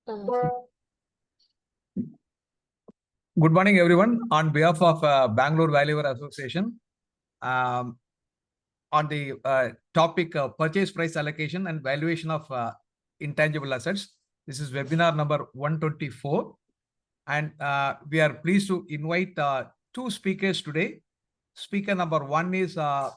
Good morning, everyone. On behalf of Bangalore Valuer Association, on the topic of purchase price allocation and valuation of intangible assets. This is webinar number 124. And we are pleased to invite two speakers today. Speaker number one is Madam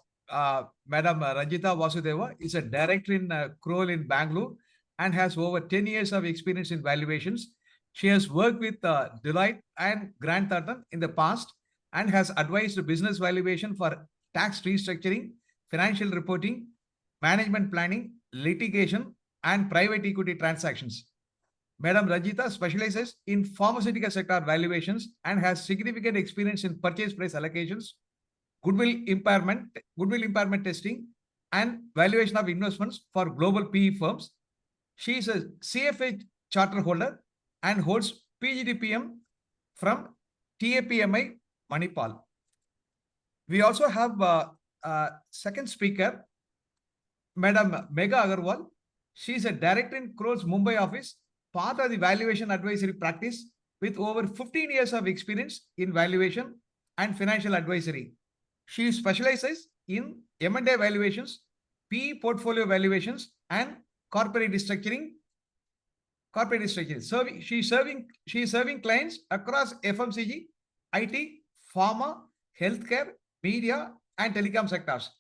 Ranjeetha Vasudeva, is a director in Kroll in Bangalore and has over 10 years of experience in valuations. She has worked with Deloitte and Grant Thornton in the past and has advised business valuation for tax restructuring, financial reporting, management planning, litigation, and private equity transactions. Madam Ranjeetha specializes in pharmaceutical sector valuations and has significant experience in purchase price allocations, goodwill impairment testing, and valuation of investments for global PE firms. She is a CFA charter holder and holds PGDPM from TAPMI Manipal. We also have a second speaker, Madam Megha Agarwal. She is a director in Kroll's Mumbai office, part of the valuation advisory practice with over 15 years of experience in valuation and financial advisory. She specializes in M&A valuations, PE portfolio valuations, and corporate restructuring. She is serving clients across FMCG, IT, pharma, healthcare, media, and telecom sectors.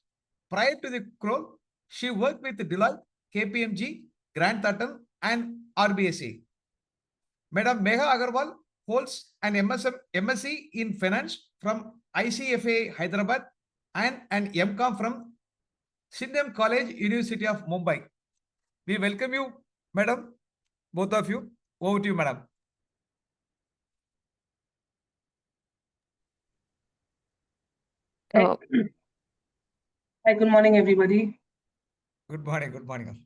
Prior to the Kroll, she worked with Deloitte, KPMG, Grant Thornton, and RBSA. Madam Megha Agarwal holds an MSc in Finance from ICFA Hyderabad and an MCom from Sindham College, University of Mumbai. We welcome you, Madam, both of you. Over to you, Madam. Hi, good morning, everybody. Good morning. Good morning.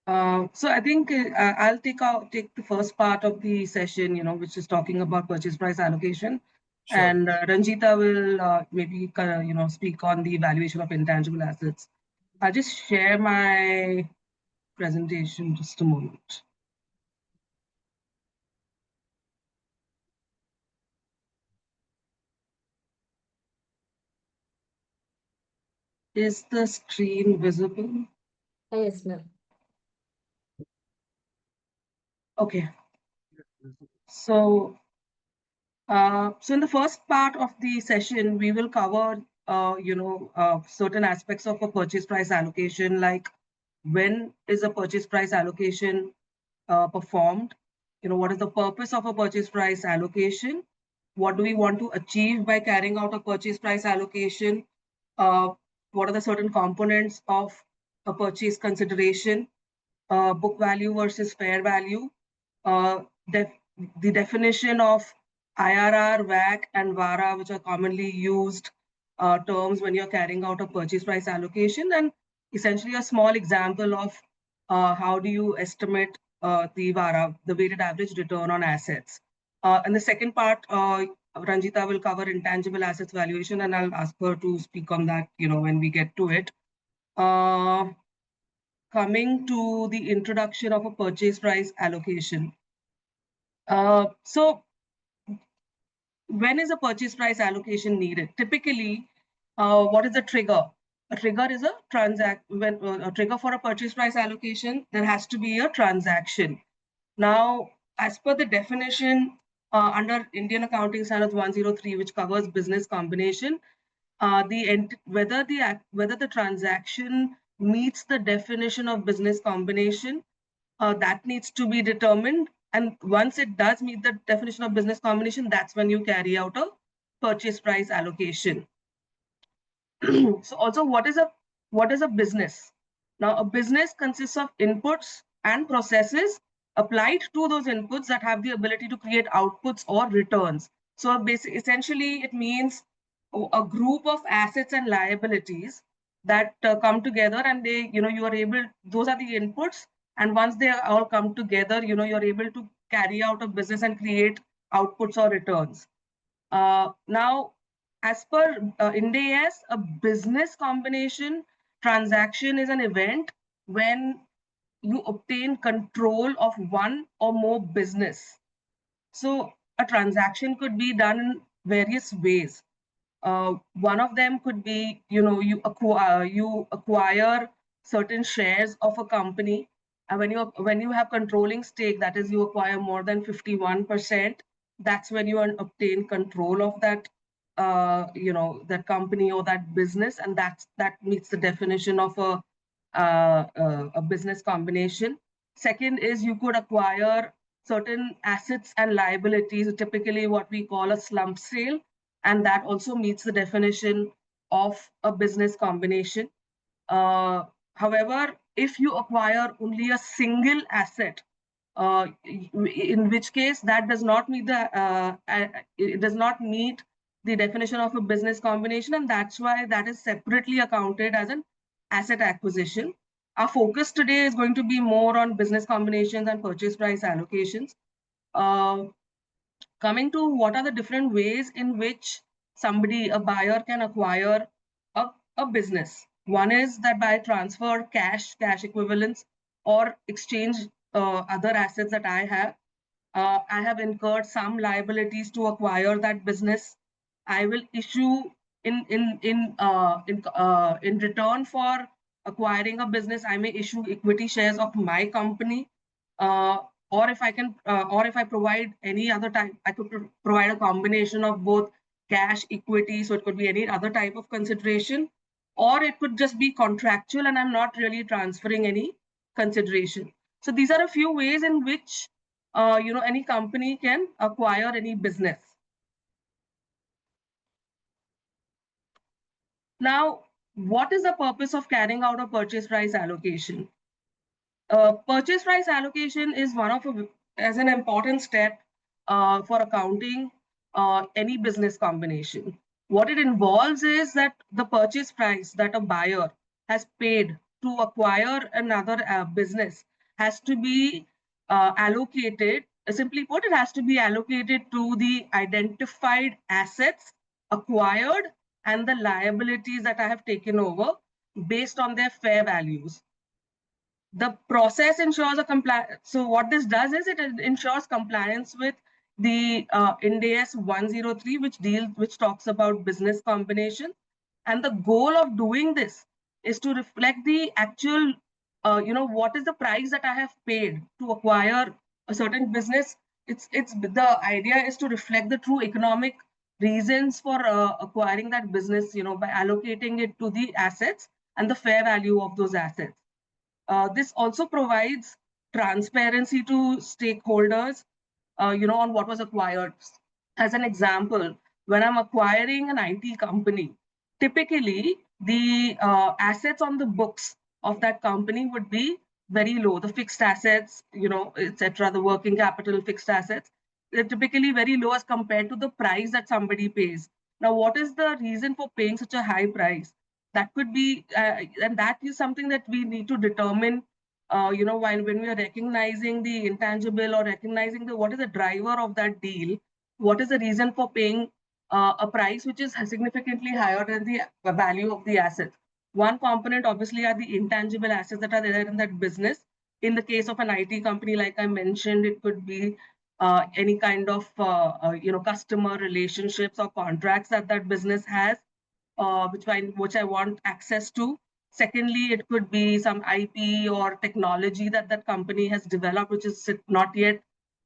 So I think I'll take the first part of the session, which is talking about purchase price allocation. Sure. And Ranjeetha will maybe, speak on the valuation of intangible assets. I'll just share my presentation just a moment. Is the screen visible? Yes, ma'am. Okay. So in the first part of the session, we will cover, certain aspects of a purchase price allocation, like when is a purchase price allocation performed? What is the purpose of a purchase price allocation? What do we want to achieve by carrying out a purchase price allocation? What are the certain components of a purchase consideration? Book value versus fair value? The definition of IRR, WACC, and VARA, which are commonly used terms when you're carrying out a purchase price allocation, and essentially a small example of how do you estimate the VARA, the weighted average return on assets. And the second part, Ranjeetha will cover intangible assets valuation, and I'll ask her to speak on that, when we get to it. Coming to the introduction of a purchase price allocation. So when is a purchase price allocation needed? Typically, what is the trigger? A trigger is a trigger for a purchase price allocation, there has to be a transaction. Now, as per the definition under Indian Accounting Standards 103, which covers business combination, whether the transaction meets the definition of business combination, that needs to be determined. And once it does meet the definition of business combination, that's when you carry out a purchase price allocation. So also, what is a business? Now, a business consists of inputs and processes applied to those inputs that have the ability to create outputs or returns. So essentially, it means a group of assets and liabilities that come together, and those are the inputs. And once they all come together, you're able to carry out a business and create outputs or returns. Now, as per Ind AS, a business combination transaction is an event when you obtain control of one or more business. So a transaction could be done in various ways. One of them could be, you acquire certain shares of a company, and when you have controlling stake, that is, you acquire more than 51%. That's when you obtain control of that, that company or that business, and that meets the definition of a business combination. Second is you could acquire certain assets and liabilities, typically what we call a slump sale, and that also meets the definition of a business combination. Uh, However, if you acquire only a single asset, in which case that does not meet it does not meet the definition of a business combination, and that's why that is separately accounted as an asset acquisition. Our focus today is going to be more on business combinations and purchase price allocations. Uh, Coming to what are the different ways in which a buyer can acquire a business. One is that by transfer, cash equivalents, or exchange other assets that I have. I have incurred some liabilities to acquire that business. I will issue in return for acquiring a business. I may issue equity shares of my company, uh, or if I provide any other type, I could provide a combination of both cash, equity. So it could be any other type of consideration, or it could just be contractual, and I'm not really transferring any consideration. So these are a few ways in which any company can acquire any business. Now, what is the purpose of carrying out a purchase price allocation? Purchase price allocation is as an important step for accounting any business combination. What it involves is that the purchase price that a buyer has paid to acquire another business has to be allocated. Simply put, it has to be allocated to the identified assets acquired and the liabilities that I have taken over based on their fair values. The process ensures a compliance. So what this does is it ensures compliance with the Ind AS 103, which talks about business combination. And the goal of doing this is to reflect the actual, what is the price that I have paid to acquire a certain business. It's the idea is to reflect the true economic reasons for acquiring that business, by allocating it to the assets and the fair value of those assets. This also provides transparency to stakeholders, on what was acquired. As an example, when I'm acquiring an IT company, typically the assets on the books of that company would be very low. The fixed assets, etc., the working capital, fixed assets, they're typically very low as compared to the price that somebody pays. Now, what is the reason for paying such a high price? That could be, and that is something that we need to determine, when we are recognizing the intangible or recognizing what is the driver of that deal, what is the reason for paying a price which is significantly higher than the value of the asset. One component obviously are the intangible assets that are there in that business. In the case of an IT company, like I mentioned, it could be any kind of customer relationships or contracts that that business has, which I want access to. Secondly, it could be some IP or technology that that company has developed, which is not yet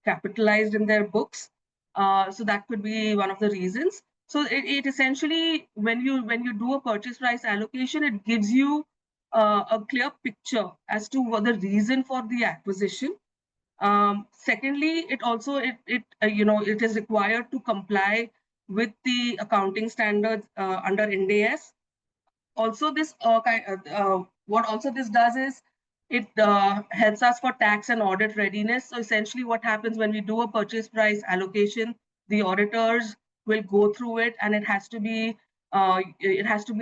capitalized in their books. So that could be one of the reasons. So it essentially, when you do a purchase price allocation, it gives you a clear picture as to what the reason for the acquisition. Secondly, it is required to comply with the accounting standards under Ind AS. Also, what also this does is it helps us for tax and audit readiness. So essentially, what happens when we do a purchase price allocation, the auditors will go through it, and it has to be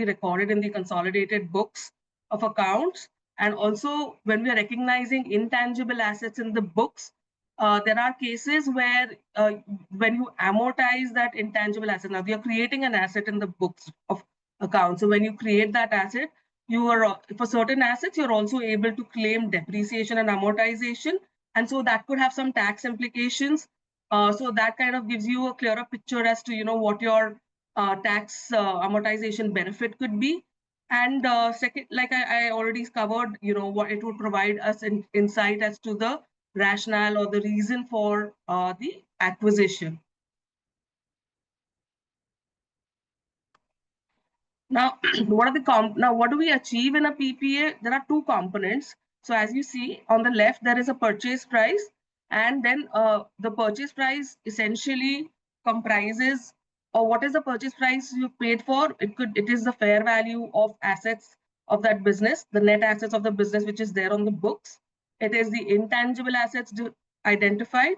recorded in the consolidated books of accounts. And also, when we are recognizing intangible assets in the books, there are cases where when you amortize that intangible asset, now you're creating an asset in the books of accounts. So when you create that asset, you are for certain assets, you're also able to claim depreciation and amortization. And so that could have some tax implications. So that kind of gives you a clearer picture as to, what your tax amortization benefit could be. And second, like I already covered, what it would provide us insight as to the rationale or the reason for the acquisition. Now, what do we achieve in a PPA? There are two components. So as you see on the left, there is a purchase price, and then the purchase price essentially comprises, or what is the purchase price you paid for? It is the fair value of assets of that business, the net assets of the business, which is there on the books. It is the intangible assets identified,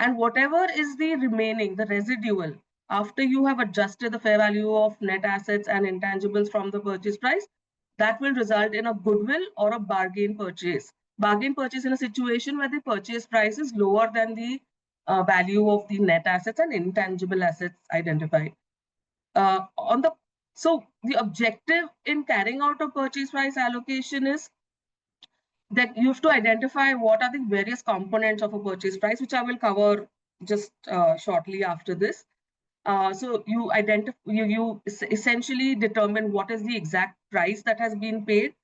and whatever is the remaining, the residual, after you have adjusted the fair value of net assets and intangibles from the purchase price, that will result in a goodwill or a bargain purchase. Bargain purchase in a situation where the purchase price is lower than the value of the net assets and intangible assets identified. So the objective in carrying out a purchase price allocation is that you have to identify what are the various components of a purchase price, which I will cover just shortly after this. So you essentially determine what is the exact price that has been paid.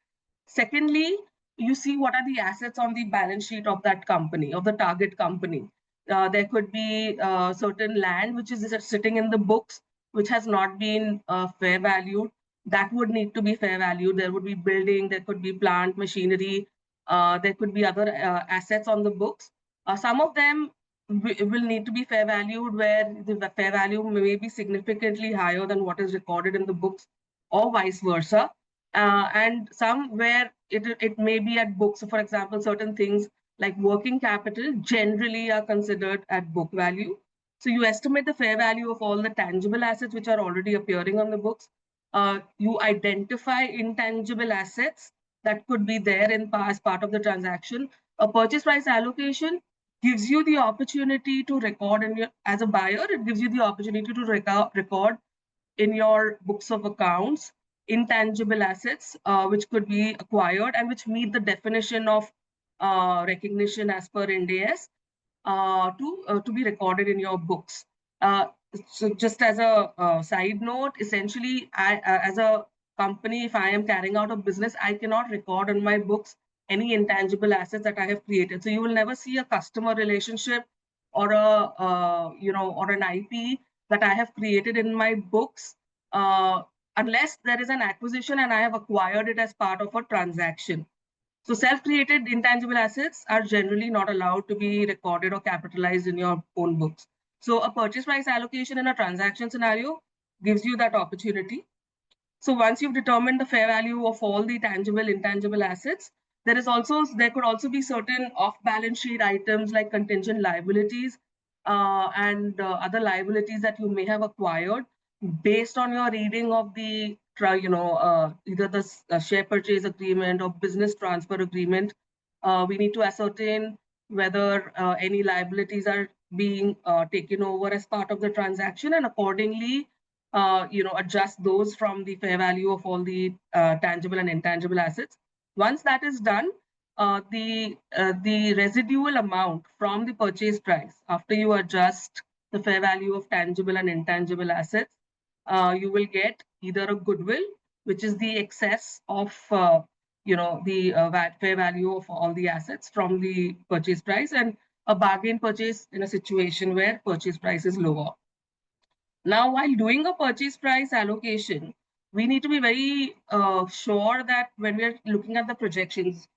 Secondly, you see what are the assets on the balance sheet of that company, of the target company. There could be certain land which is sitting in the books, which has not been fair valued. That would need to be fair valued. There would be building, there could be plant, machinery, there could be other assets on the books. Some of them will need to be fair valued, where the fair value may be significantly higher than what is recorded in the books, or vice versa. And some where it may be at book. So for example, certain things like working capital generally are considered at book value. So you estimate the fair value of all the tangible assets which are already appearing on the books. You identify intangible assets that could be there as part of the transaction. A purchase price allocation gives you the opportunity to record as a buyer, it gives you the opportunity to record in your books of accounts intangible assets which could be acquired and which meet the definition of recognition as per Ind AS to be recorded in your books. So just as a side note, essentially, as a company, if I am carrying out a business, I cannot record on my books any intangible assets that I have created. So you will never see a customer relationship or or an IP that I have created in my books unless there is an acquisition and I have acquired it as part of a transaction. So self-created intangible assets are generally not allowed to be recorded or capitalized in your own books. So a purchase price allocation in a transaction scenario gives you that opportunity. So once you've determined the fair value of all the tangible, intangible assets, there could also be certain off-balance sheet items like contingent liabilities and other liabilities that you may have acquired based on your reading of the either the share purchase agreement or business transfer agreement. We need to ascertain whether any liabilities are being taken over as part of the transaction, and accordingly adjust those from the fair value of all the tangible and intangible assets. Once that is done, the residual amount from the purchase price, after you adjust the fair value of tangible and intangible assets, you will get either a goodwill, which is the excess of the fair value of all the assets from the purchase price, and a bargain purchase in a situation where purchase price is lower. Now, while doing a purchase price allocation, we need to be very sure that when we're looking at the projections,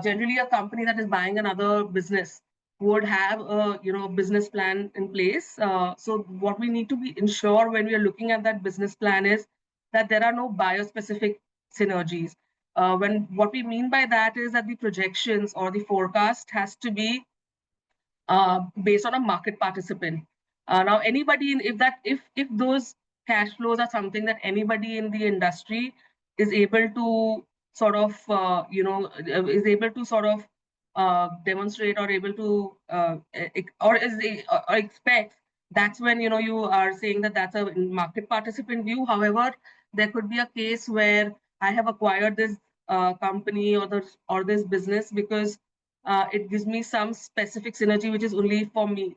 generally a company that is buying another business would have a business plan in place. So what we need to be ensure when we are looking at that business plan is that there are no buyer specific synergies. What we mean by that is that the projections or the forecast has to be based on a market participant. Now, anybody, if those cash flows are something that anybody in the industry is able to sort of demonstrate or able to or expect, that's when you are saying that that's a market participant view. However, there could be a case where I have acquired this company or this business because it gives me some specific synergy which is only for me.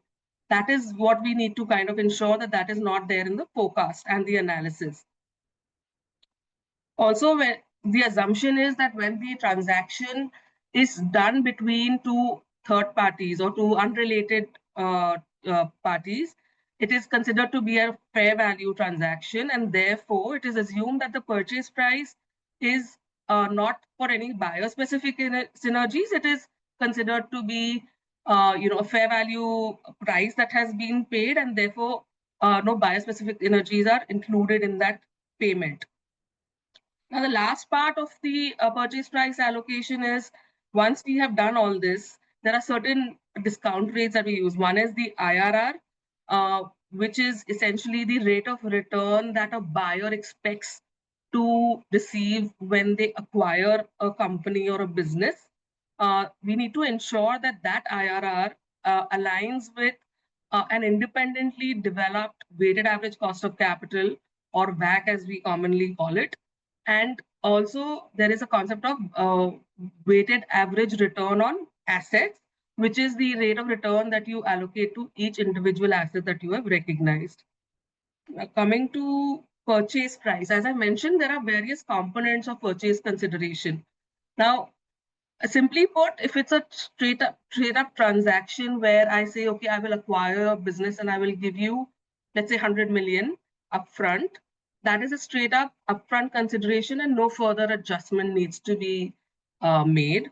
That is what we need to kind of ensure that that is not there in the forecast and the analysis. Also, when the assumption is that when the transaction is done between two third parties or two unrelated parties, it is considered to be a fair value transaction, and therefore it is assumed that the purchase price is not for any buyer specific synergies. It is considered to be a fair value price that has been paid, and therefore no buyer specific synergies are included in that payment. Now, the last part of the purchase price allocation is once we have done all this, there are certain discount rates that we use. One is the IRR, which is essentially the rate of return that a buyer expects to receive when they acquire a company or a business. We need to ensure that that IRR aligns with an independently developed weighted average cost of capital, or WACC as we commonly call it. And also there is a concept of weighted average return on assets, which is the rate of return that you allocate to each individual asset that you have recognized. Now, coming to purchase price, as I mentioned, there are various components of purchase consideration. Now, simply put, if it's a straight up transaction where I say, okay, I will acquire a business and I will give you, let's say 100 million upfront, that is a straight up upfront consideration and no further adjustment needs to be made.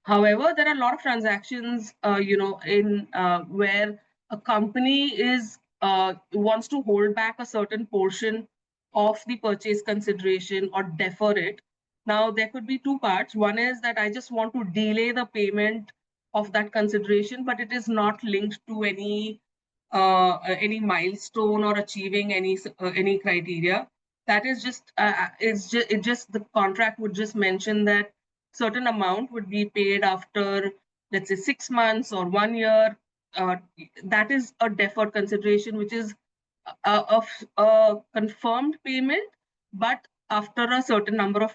However, there are a lot of transactions, in where a company is wants to hold back a certain portion of the purchase consideration or defer it. Now, there could be two parts. One is that I just want to delay the payment of that consideration, but it is not linked to any milestone or achieving any criteria. That is just it just the contract would just mention that certain amount would be paid after, let's say, 6 months or 1 year. That is a deferred consideration, which is a confirmed payment, but after a certain number of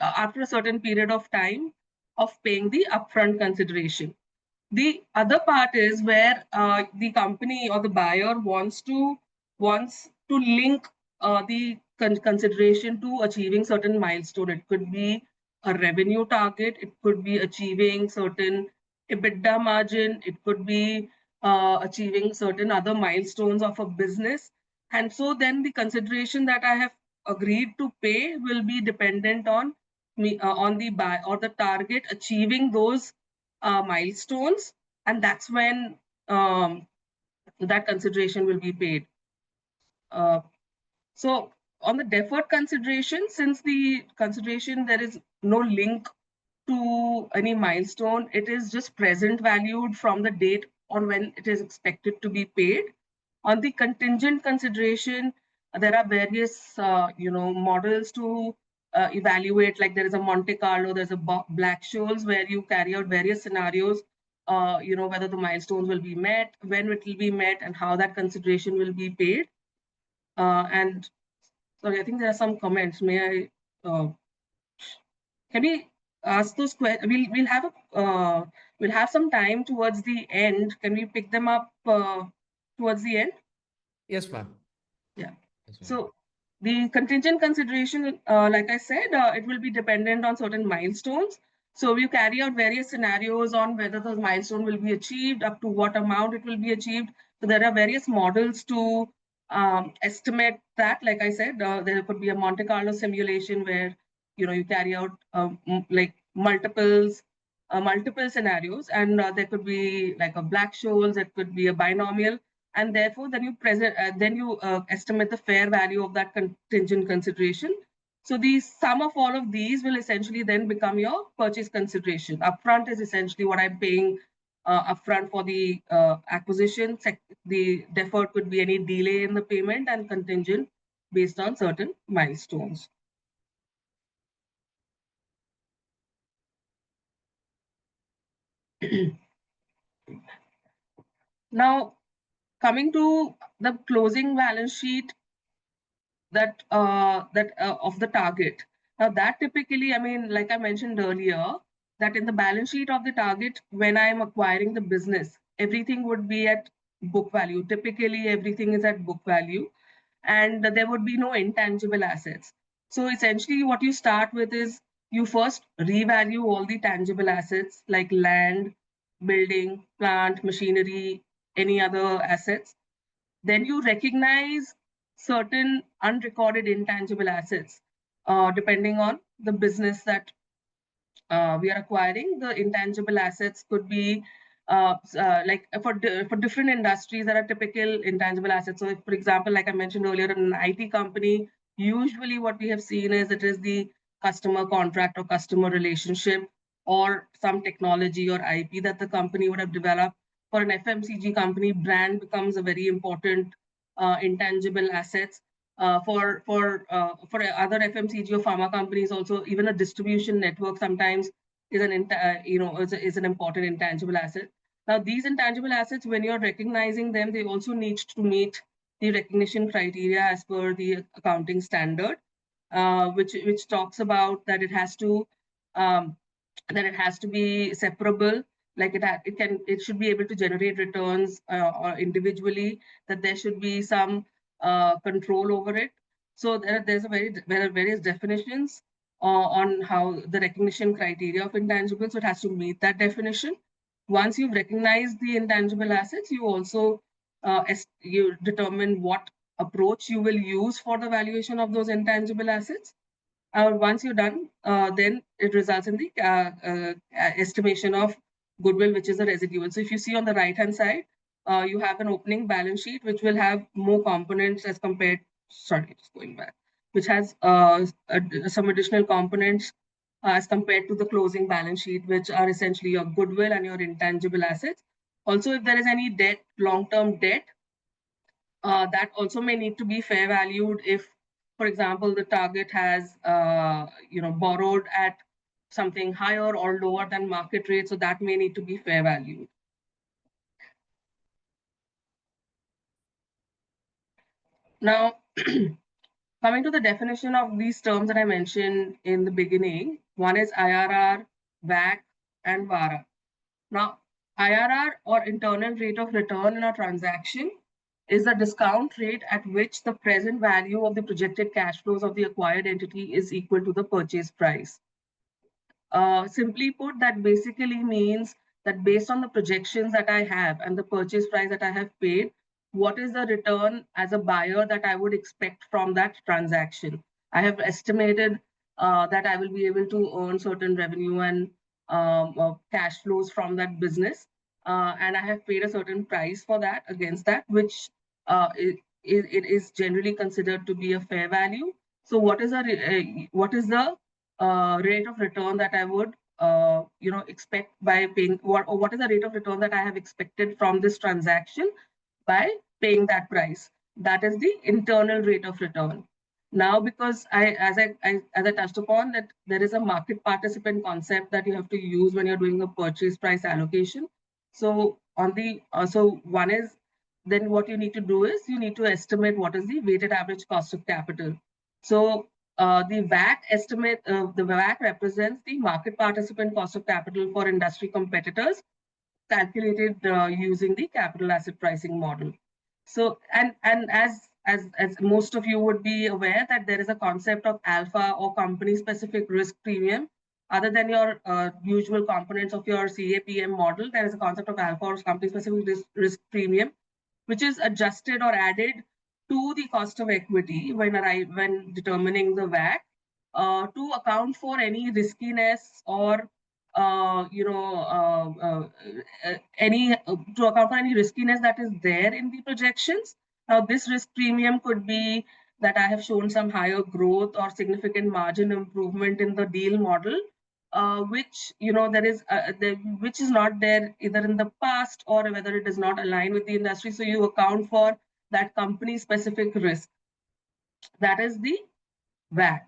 after a certain period of time of paying the upfront consideration. The other part is where the company or the buyer wants to link the consideration to achieving certain milestone. It could be a revenue target, it could be achieving certain EBITDA margin, it could be achieving certain other milestones of a business. And so then the consideration that I have agreed to pay will be dependent on me on the buy or the target achieving those milestones, and that's when that consideration will be paid. So on the deferred consideration, since the consideration there is no link to any milestone, it is just present valued from the date on when it is expected to be paid. On the contingent consideration, there are various models to evaluate. Like there is a Monte Carlo, there's a Black-Scholes, where you carry out various scenarios. Whether the milestones will be met, when it will be met, and how that consideration will be paid. And sorry, I think there are some comments. May I? Can we ask those questions? We'll have some time towards the end. Can we pick them up towards the end? Yes, ma'am. Yeah. Yes, ma'am. So the contingent consideration, like I said, it will be dependent on certain milestones. So we carry out various scenarios on whether the milestone will be achieved, up to what amount it will be achieved. So there are various models to estimate that. Like I said, there could be a Monte Carlo simulation where you carry out like multiple scenarios, and there could be like a Black-Scholes, it could be a binomial, and therefore then you estimate the fair value of that contingent consideration. So the sum of all of these will essentially then become your purchase consideration. Upfront is essentially what I'm paying upfront for the acquisition. The deferred could be any delay in the payment, and contingent based on certain milestones. Now, coming to the closing balance sheet, of the target. Now that typically, I mean, like I mentioned earlier, that in the balance sheet of the target, when I am acquiring the business, everything would be at book value. Typically, everything is at book value, and there would be no intangible assets. So essentially, what you start with is you first revalue all the tangible assets like land, building, plant, machinery, any other assets. Then you recognize certain unrecorded intangible assets, depending on the business that we are acquiring. The intangible assets could be like for different industries, there are typical intangible assets. So, if, for example, like I mentioned earlier, in an IT company, usually what we have seen is it is the customer contract or customer relationship or some technology or IP that the company would have developed. For an FMCG company, brand becomes a very important intangible assets. For other FMCG or pharma companies, also even a distribution network sometimes is is an important intangible asset. Now, these intangible assets, when you're recognizing them, they also need to meet the recognition criteria as per the accounting standard, which talks about that um, it has to be separable, like it should be able to generate returns or individually, that there should be some control over it. So there are various definitions on how the recognition criteria of intangibles. So it has to meet that definition. Once you've recognized the intangible assets, you also you determine what approach you will use for the valuation of those intangible assets. Once you're done, then it results in the estimation of goodwill, which is a residual. So if you see on the right-hand side, you have an opening balance sheet, which will have more components as compared, sorry, just going back, which has some additional components as compared to the closing balance sheet, which are essentially your goodwill and your intangible assets. Also, if there is any debt, long-term debt, that also may need to be fair valued if, for example, the target has borrowed at something higher or lower than market rate, so that may need to be fair valued. Now, coming to the definition of these terms that I mentioned in the beginning, one is IRR, WACC, and VARA. Now, IRR, or internal rate of return in a transaction, is the discount rate at which the present value of the projected cash flows of the acquired entity is equal to the purchase price. Simply put, that basically means that based on the projections that I have and the purchase price that I have paid, what is the return as a buyer that I would expect from that transaction? I have estimated that I will be able to earn certain revenue and cash flows from that business, and I have paid a certain price for that against that, which it is generally considered to be a fair value. So, what is the rate of return that I would expect by paying, what is the rate of return that I have expected from this transaction by paying that price? That is the internal rate of return. Now, because as I touched upon, that there is a market participant concept that you have to use when you're doing a purchase price allocation. So one is, then what you need to do is you need to estimate what is the weighted average cost of capital. So the WACC estimate, the WACC represents the market participant cost of capital for industry competitors, calculated using the capital asset pricing model. So, and as most of you would be aware, that there is a concept of alpha or company specific risk premium. Other than your usual components of your CAPM model, there is a concept of alpha or company specific risk premium, which is adjusted or added to the cost of equity when determining the WACC, to account for any riskiness or any to account for any riskiness that is there in the projections. Now, this risk premium could be that I have shown some higher growth or significant margin improvement in the deal model, which which is not there either in the past or whether it does not align with the industry. So you account for that company specific risk. That is the WACC.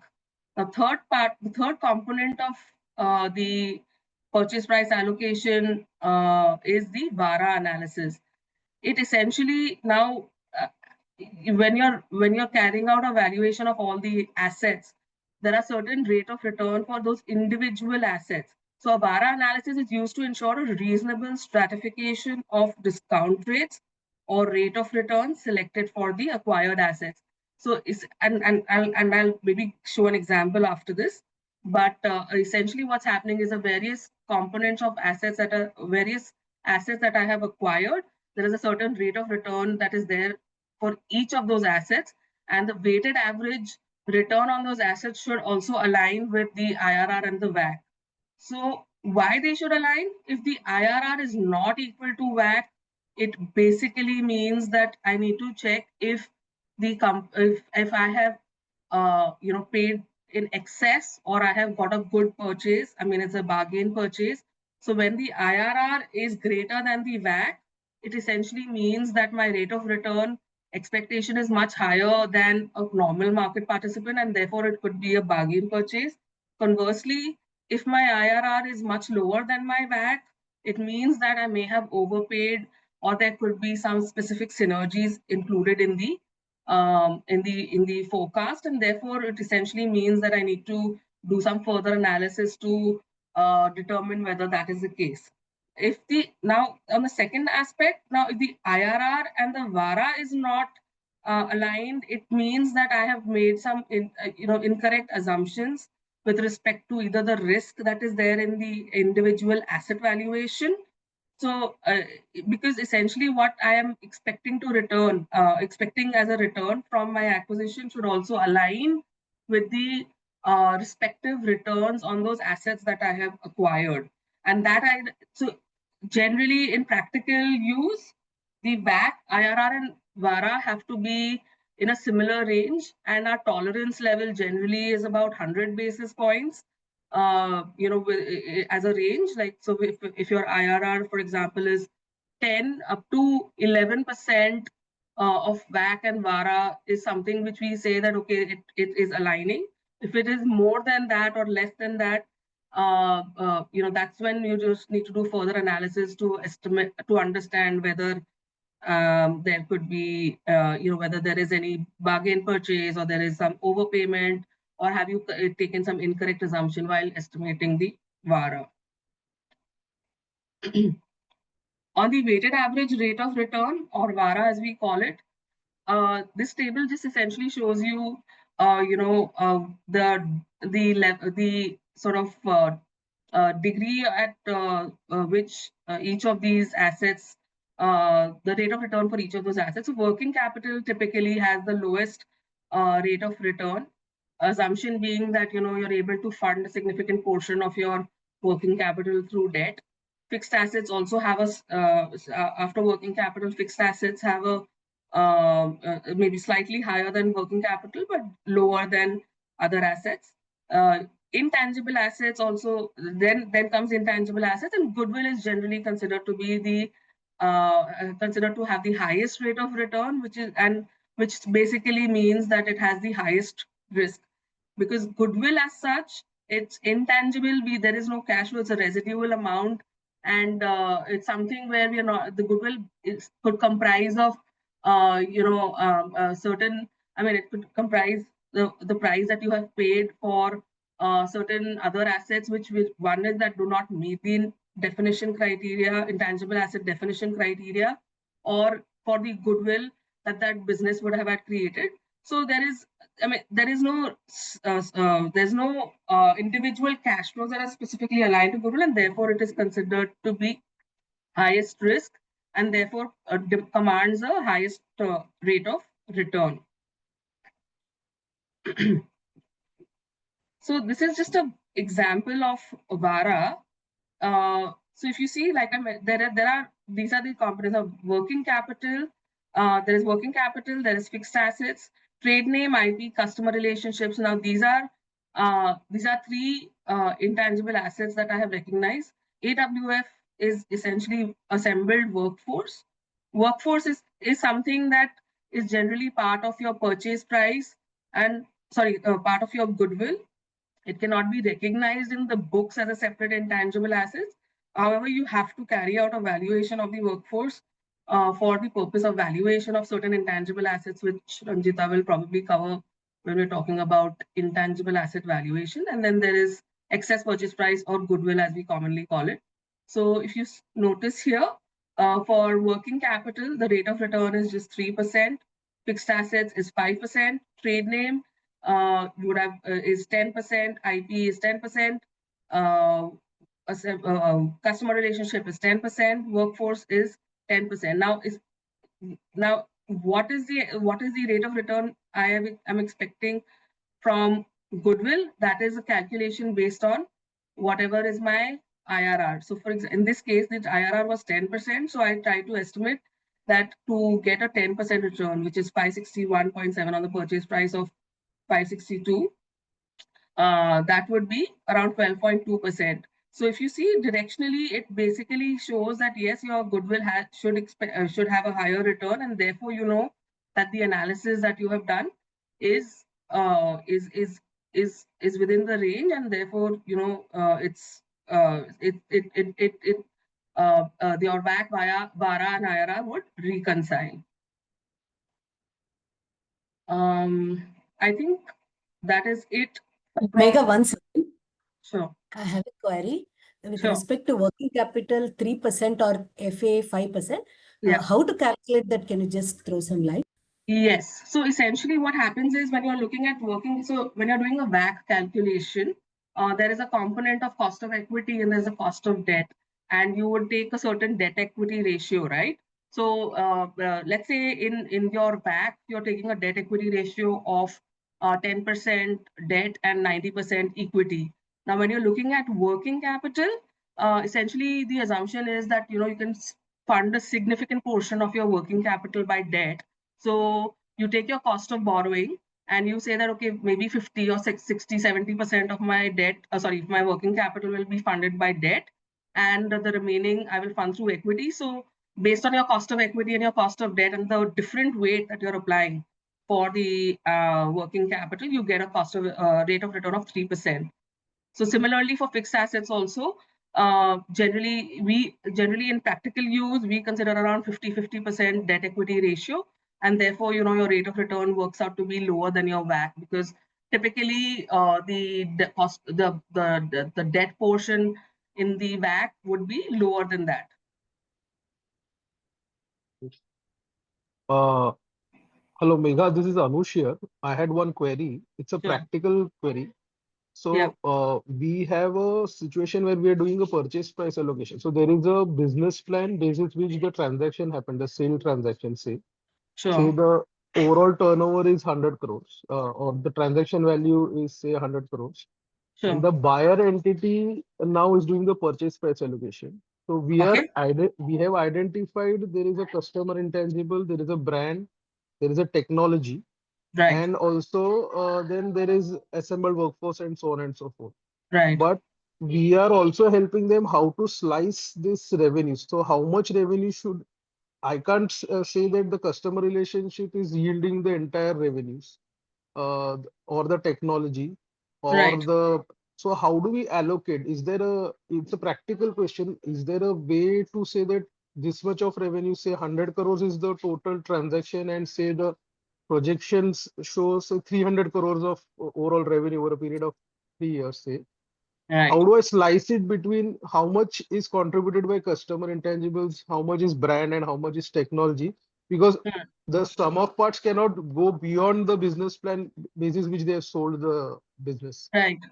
The third component of the purchase price allocation is the VARA analysis. It essentially now when you're carrying out a valuation of all the assets, there are certain rate of return for those individual assets. So a VARA analysis is used to ensure a reasonable stratification of discount rates or rate of return selected for the acquired assets. So I'll maybe show an example after this. But essentially, what's happening is a various components of assets that are various assets that I have acquired. There is a certain rate of return that is there for each of those assets, and the weighted average return on those assets should also align with the IRR and the WACC. So why they should align? If the IRR is not equal to WACC, it basically means that I need to check if if I have paid in excess or I have got a good purchase. I mean, it's a bargain purchase. So when the IRR is greater than the WACC, it essentially means that my rate of return expectation is much higher than a normal market participant, and therefore it could be a bargain purchase. Conversely, if my IRR is much lower than my WACC, it means that I may have overpaid, or there could be some specific synergies included in the forecast, and therefore it essentially means that I need to do some further analysis to determine whether that is the case. If the now on the second aspect, now if the IRR and the VARA is not aligned, it means that I have made some incorrect assumptions with respect to either the risk that is there in the individual asset valuation. So, because essentially what I am expecting to return, expecting as a return from my acquisition should also align with the respective returns on those assets that I have acquired. And so generally in practical use, the WACC, IRR, and VARA have to be in a similar range, and our tolerance level generally is about 100 basis points. As a range, like, so if your IRR, for example, is 10 up to 11% of WACC and VARA is something which we say that, okay, it is aligning. If it is more than that or less than that, that's when you just need to do further analysis to estimate, to understand whether there could be, whether there is any bargain purchase or there is some overpayment, or have you taken some incorrect assumption while estimating the VARA. On the weighted average rate of return, or VARA as we call it, this table just essentially shows you, the sort of degree at which each of these assets, the rate of return for each of those assets. So working capital typically has the lowest rate of return, assumption being that you're able to fund a significant portion of your working capital through debt. Fixed assets also have after working capital, fixed assets have a maybe slightly higher than working capital, but lower than other assets. Intangible assets also, then comes intangible assets, and goodwill is generally considered to be the considered to have the highest rate of return, which basically means that it has the highest risk, because goodwill as such, it's intangible. There is no cash flow; it's a residual amount, and it's something where we are not. The goodwill could comprise of certain. I mean, it could comprise the price that you have paid for certain other assets, which one is that do not meet the definition criteria, intangible asset definition criteria, or for the goodwill that business would have had created. So there's no individual cash flows that are specifically aligned to goodwill, and therefore it is considered to be highest risk, and therefore commands a highest rate of return. So this is just an example of VARA. So if you see, like these are the components of working capital. There is working capital, there is fixed assets, trade name, IP, customer relationships. Now these are three intangible assets that I have recognized. AWF is essentially assembled workforce. Workforce is something that is generally part of your purchase price and part of your goodwill. It cannot be recognized in the books as a separate intangible asset. However, you have to carry out a valuation of the workforce for the purpose of valuation of certain intangible assets, which Ranjeetha will probably cover when we're talking about intangible asset valuation. And then there is excess purchase price or goodwill, as we commonly call it. So if you notice here, for working capital, the rate of return is just 3%. Fixed assets is 5%. Trade name would have is 10%. IP is 10%. Customer relationship is 10%. Workforce is 10%. Now what is the rate of return I'm expecting from goodwill? That is a calculation based on whatever is my IRR. So for example, in this case, the IRR was 10%. So I try to estimate that to get a 10% return, which is 561.7 on the purchase price of 562, that would be around 12.2%. So if you see directionally, it basically shows that yes, your goodwill should have a higher return, and therefore you know that the analysis that you have done is within the range, and therefore you know your VAC via VARA and IRR would reconcile. I think that is it. Megha, one second. Sure. I have a query. With Sure. respect to working capital 3% or FA 5%, Yeah. how to calculate that? Can you just throw some light? Yes. So essentially what happens is when you're looking at when you're doing a VAC calculation, there is a component of cost of equity and there's a cost of debt, and you would take a certain debt equity ratio, right? So let's say in your VAC, you're taking a debt equity ratio of 10% debt and 90% equity. Now, when you're looking at working capital, essentially the assumption is that you can fund a significant portion of your working capital by debt. So you take your cost of borrowing and you say that, okay, maybe 50 or 60, 70% of my debt, my working capital will be funded by debt, and the remaining I will fund through equity. So based on your cost of equity and your cost of debt and the different weight that you're applying for the working capital, you get a rate of return of 3%. So similarly for fixed assets also, generally in practical use, we consider around 50% debt equity ratio. And therefore, your rate of return works out to be lower than your WACC, because typically the debt portion in the WACC would be lower than that. Hello, Megha. This is Anush here. I had one query. It's a Sure. practical query. So Yeah. we have a situation where we are doing a purchase price allocation. So there is a business plan basis which the transaction happened, the sale transaction, say Sure. the overall turnover is 100 crores, or the transaction value is say 100 crores. Sure. And the buyer entity now is doing the purchase price allocation. So we Okay. we have identified there is a customer intangible, there is a brand, there is a technology, Right. and also then there is assembled workforce and so on and so forth. Right. But we are also helping them how to slice this revenue. So how much revenue should I can't say that the customer relationship is yielding the entire revenues or the technology or Right. the. So how do we allocate? It's a practical question. Is there a way to say that this much of revenue, say 100 crores is the total transaction, and say the projections shows 300 crores of overall revenue over a period of 3 years, say. Right. How do I slice it between how much is contributed by customer intangibles, how much is brand, and how much is technology? Because the sum of parts cannot go beyond the business plan basis which they have sold the business. Right.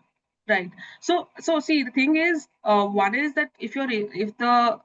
Right. So see, the thing is, one is that if the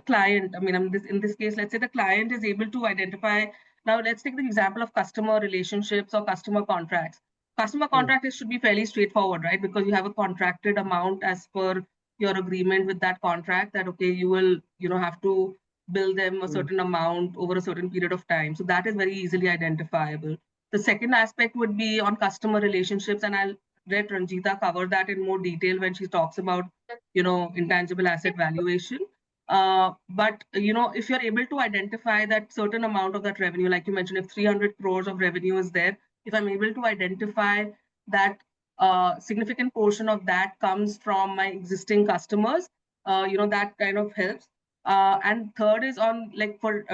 client, I mean, in this case, let's say the client is able to identify. Now, let's take the example of customer relationships or customer contracts. Customer contract should be fairly straightforward, right? Because you have a contracted amount as per your agreement with that contract that, okay, you will, have to bill them a certain amount over a certain period of time. So that is very easily identifiable. The second aspect would be on customer relationships, and I'll let Ranjeetha cover that in more detail when she talks about, intangible asset valuation. But if you're able to identify that certain amount of that revenue, like you mentioned, if 300 crores of revenue is there, if I'm able to identify that significant portion of that comes from my existing customers, that kind of helps. And third is on like for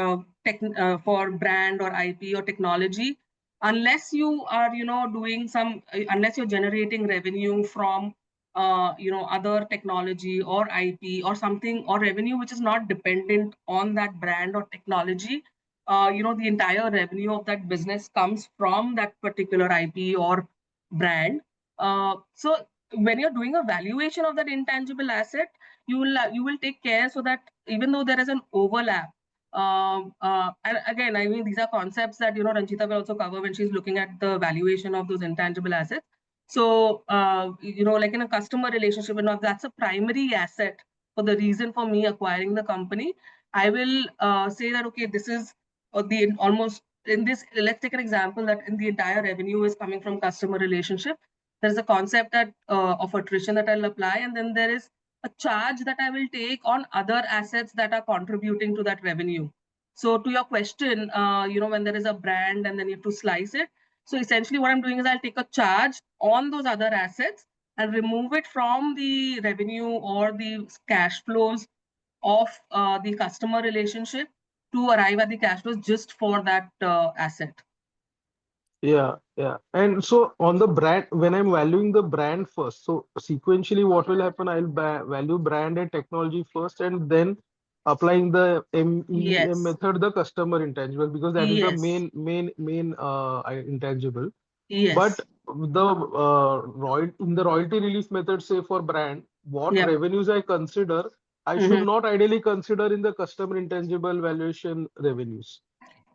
brand or IP or technology. Unless you are, doing unless you're generating revenue from, other technology or IP or something, or revenue which is not dependent on that brand or technology, the entire revenue of that business comes from that particular IP or brand. So when you're doing a valuation of that intangible asset, you will take care so that even though there is an overlap, and again, I mean, these are concepts that, Ranjitha will also cover when she's looking at the valuation of those intangible assets. So, like in a customer relationship, and if that's a primary asset for the reason for me acquiring the company, I will say that, okay, this is the almost in this, let's take an example that in the entire revenue is coming from customer relationship. There's a concept that of attrition that I'll apply, and then there is a charge that I will take on other assets that are contributing to that revenue. So to your question, when there is a brand and then you have to slice it. So essentially what I'm doing is I'll take a charge on those other assets and remove it from the revenue or the cash flows of the customer relationship to arrive at the cash flows just for that asset. Yeah, yeah. And so on the brand, when I'm valuing the brand first, so sequentially what will happen? I'll value brand and technology first, and then applying the MEM Yes, method, the customer intangible, because that is the yes, main intangible. But yes. the in the royalty relief method, say for brand, what Yep. revenues I consider, I should Mhm. not ideally consider in the customer intangible valuation revenues.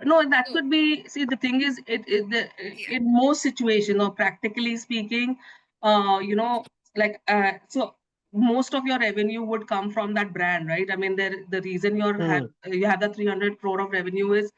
No, that could be. See, the thing is, in most situations, or practically speaking, like so, most of your revenue would come from that brand, right? I mean, the reason Hmm. you have the 300 crore of revenue is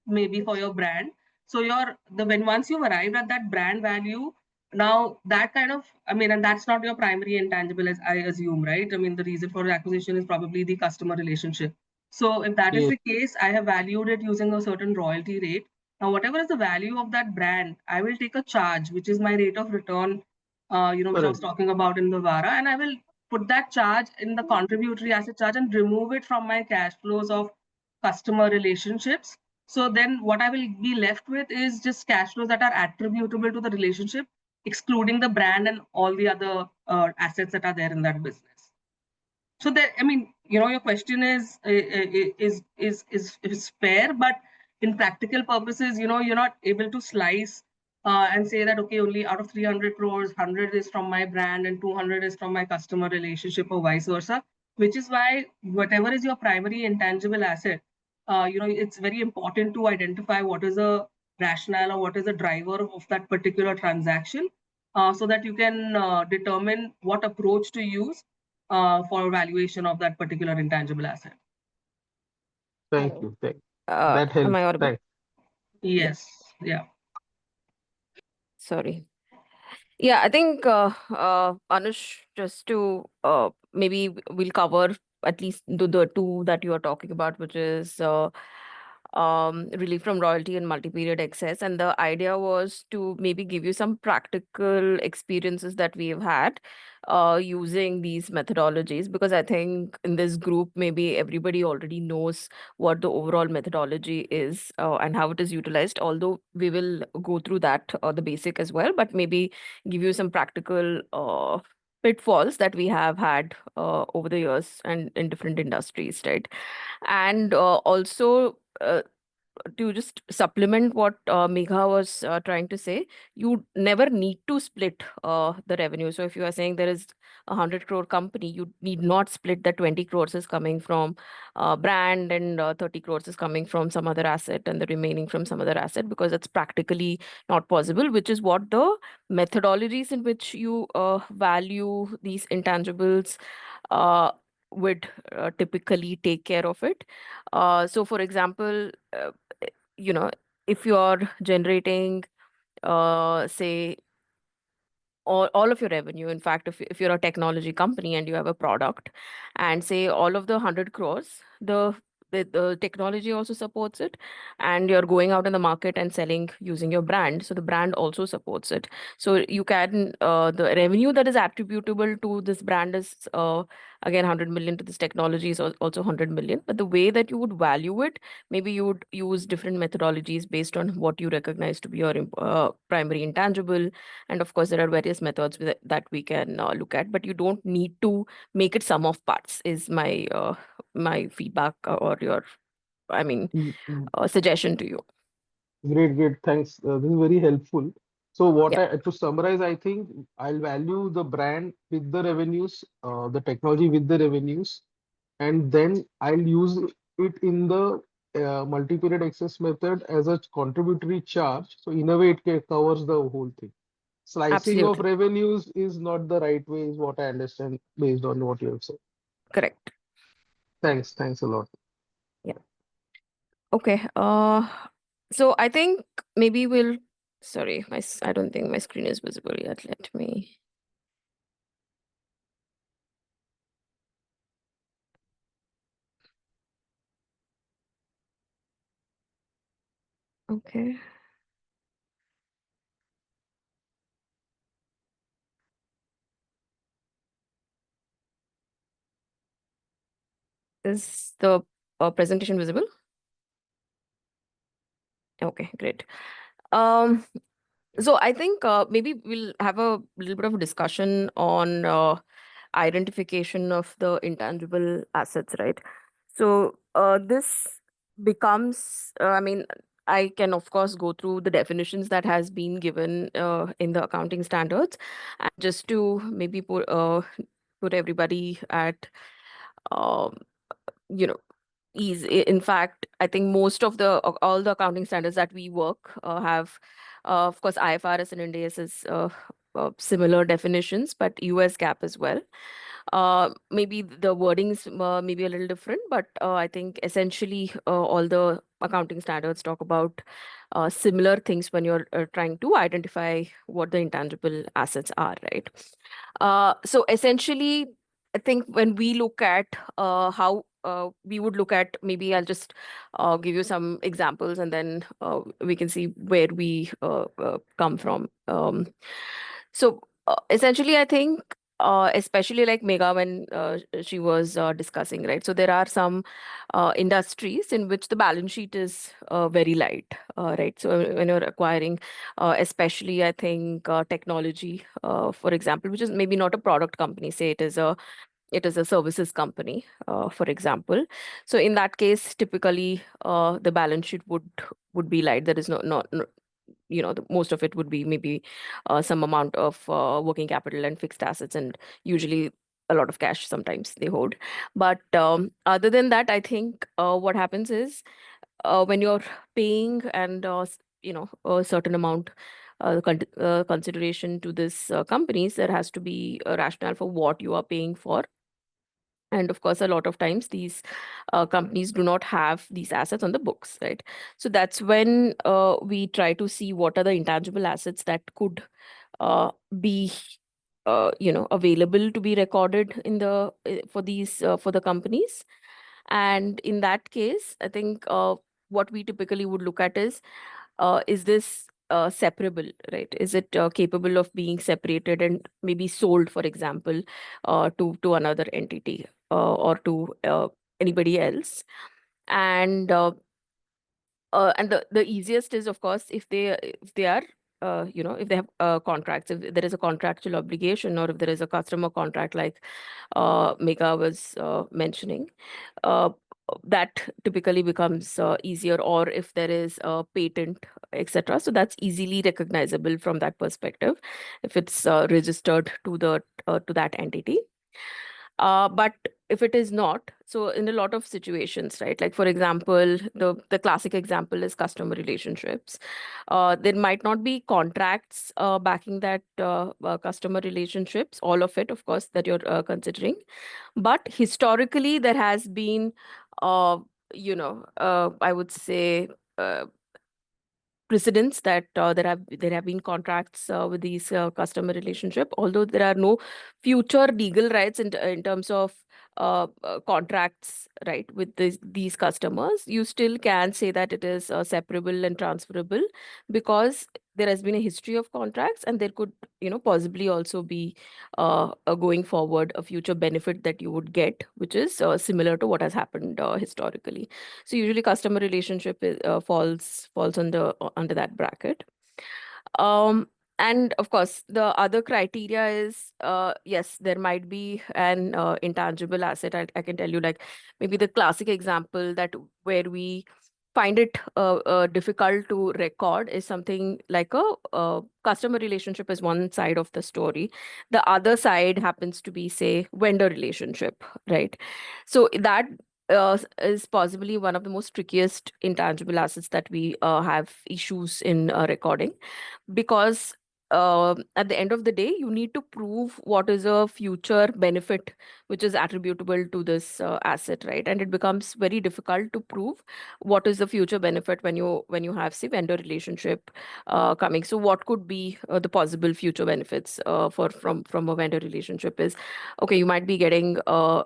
maybe for your brand. So when once you've arrived at that brand value, now that kind of, I mean, and that's not your primary intangible, as I assume, right? I mean, the reason for acquisition is probably the customer relationship. So if that is Yes, the case, I have valued it using a certain royalty rate. Now, whatever is the value of that brand, I will take a charge, which is my rate of return, which I was correct. talking about in the VARA, and I will put that charge in the contributory asset charge and remove it from my cash flows of customer relationships. So then what I will be left with is just cash flows that are attributable to the relationship, excluding the brand and all the other assets that are there in that business. So that, I mean, your question is fair, but in practical purposes, you're not able to slice and say that, okay, only out of 300 crores, 100 is from my brand and 200 is from my customer relationship, or vice versa. Which is why whatever is your primary intangible asset, it's very important to identify what is a rationale or what is a driver of that particular transaction, so that you can determine what approach to use for valuation of that particular intangible asset. Thank Hello. you. That Am I helps. audible? Thanks. Yeah, Yes. Yeah. sorry. Yeah, I think Anush, just to maybe we'll cover at least the two that you are talking about, which is relief from royalty and multi-period excess. And the idea was to maybe give you some practical experiences that we have had using these methodologies, because I think in this group, maybe everybody already knows what the overall methodology is and how it is utilized, although we will go through that, the basic as well, but maybe give you some practical pitfalls that we have had over the years and in different industries, right? And also to just supplement what Megha was trying to say, you never need to split the revenue. So if you are saying there is 100 crore company, you need not split that 20 crores is coming from brand and 30 crores is coming from some other asset and the remaining from some other asset, because it's practically not possible, which is what the methodologies in which you value these intangibles would typically take care of it. So for example, you know, if you're generating, say, all of your revenue, in fact, if you're a technology company and you have a product, and say all of the 100 crores, the the technology also supports it, and you're going out in the market and selling using your brand, so the brand also supports it. So you can the revenue that is attributable to this brand is again 100 million, to this technology is also 100 million. But the way that you would value it, maybe you would use different methodologies based on what you recognize to be your primary intangible. And of course, there are various methods that we can look at, but you don't need to make it sum of parts, is my my feedback or your, I mean, Mm, mm. suggestion to you. Great, great. Thanks. This is very helpful. So what Yeah, to summarize, I think I'll value the brand with the revenues, the technology with the revenues, and then I'll use it in the multi-period excess method as a contributory charge. So in a way, covers the whole thing. Slicing of absolutely revenues is not the right way, is what I understand based on what you have said. correct. Thanks. Thanks a lot. Yeah. Okay. So I think maybe we'll. Sorry, I don't think my screen is visible yet. Let me. Okay. Is the presentation visible? Okay, great. Um, so I think maybe we'll have a little bit of a discussion on identification of the intangible assets, right? So this becomes, I mean, I can of course go through the definitions that has been given in the accounting standards, and just to maybe put everybody at um, you know ease. In fact, I think most of the all the accounting standards that we work have, of course, IFRS and Ind AS is similar definitions, but US GAAP as well. Maybe the wordings maybe a little different, but I think essentially all the accounting standards talk about similar things when you're trying to identify what the intangible assets are, right? So essentially, I think when we look at how we would look at, maybe I'll just give you some examples, and then we can see where we come from. So essentially, I think especially like Megha, when she was discussing, right? So there are some industries in which the balance sheet is very light, right? So when you're acquiring, especially I think technology, for example, which is maybe not a product company, say it is a services company, for example. So in that case, typically the balance sheet would be light. There is no most of it would be maybe some amount of working capital and fixed assets, and usually a lot of cash sometimes they hold. But other than that, I think what happens is when you're paying and a certain amount consideration to this companies, there has to be a rationale for what you are paying for. And of course, a lot of times these companies do not have these assets on the books, right? So that's when we try to see what are the intangible assets that could be available to be recorded in the for these for the companies. And in that case, I think what we typically would look at is this separable, right? Is it capable of being separated and maybe sold, for example, to another entity or to anybody else? And the easiest is, of course, if they are if they have contracts, if there is a contractual obligation, or if there is a customer contract, like Megha was mentioning, uh, that typically becomes easier. Or if there is a patent, etc., so that's easily recognizable from that perspective if it's registered to that entity. But if it is not, so in a lot of situations, right? Like for example, the classic example is customer relationships. There might not be contracts backing that customer relationships, all of it, of course, that you're considering. But historically, there has been, I would say, precedents that there have been contracts with these customer relationship, although there are no future legal rights in terms of contracts, right, with these customers, you still can say that it is separable and transferable, because there has been a history of contracts, and there could, possibly also be going forward a future benefit that you would get, which is similar to what has happened historically. So usually customer relationship falls under that bracket. And of course, the other criteria is, yes, there might be an intangible asset. I can tell you, like, maybe the classic example that where we find it difficult to record is something like a customer relationship is one side of the story. The other side happens to be, say, vendor relationship, right? So that is possibly one of the most trickiest intangible assets that we have issues in recording, because at the end of the day, you need to prove what is a future benefit which is attributable to this asset, right? And it becomes very difficult to prove what is the future benefit when you have, say, vendor relationship coming. So what could be the possible future benefits from a vendor relationship is, okay, you might be getting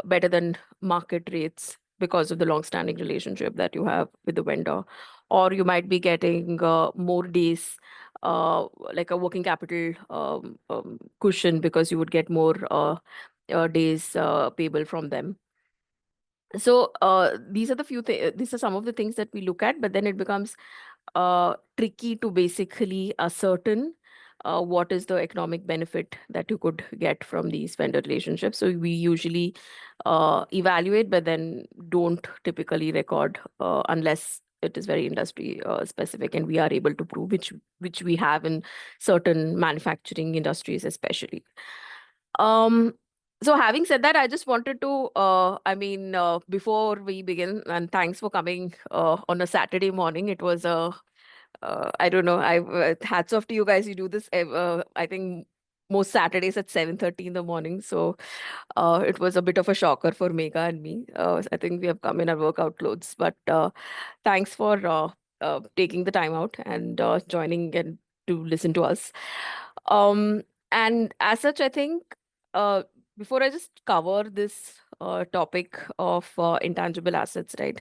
better than market rates because of the long-standing relationship that you have with the vendor, or you might be getting more days, like a working capital cushion, because you would get more days payable from them. So these are these are some of the things that we look at, but then it becomes tricky to basically ascertain what is the economic benefit that you could get from these vendor relationships. So we usually evaluate, but then don't typically record unless it is very industry specific and we are able to prove, which we have in certain manufacturing industries especially. So having said that, I just wanted to, before we begin, and thanks for coming on a Saturday morning. It was I don't know, hats off to you guys. You do this, I think, most Saturdays at 7:30 in the morning. So it was a bit of a shocker for Megha and me. I think we have come in our workout clothes, but thanks for taking the time out and joining and to listen to us. And as such, I think uh, before I just cover this topic of intangible assets, right?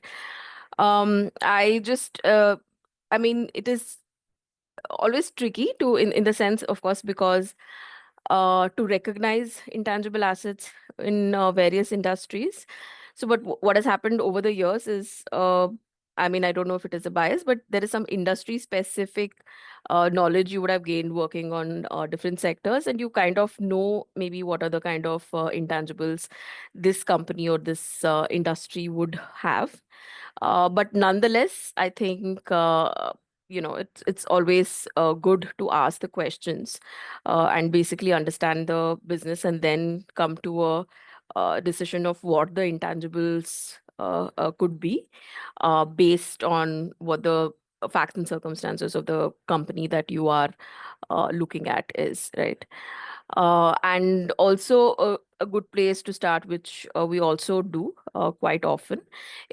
I just, it is always tricky to, in the sense, of course, because to recognize intangible assets in various industries. So, but what has happened over the years is, I don't know if it is a bias, but there is some industry specific knowledge you would have gained working on different sectors, and you kind of know maybe what are the kind of intangibles this company or this industry would have. But nonetheless, I think it's always good to ask the questions and basically understand the business, and then come to a decision of what the intangibles could be based on what the facts and circumstances of the company that you are looking at is, right? And also a good place to start, which we also do quite often,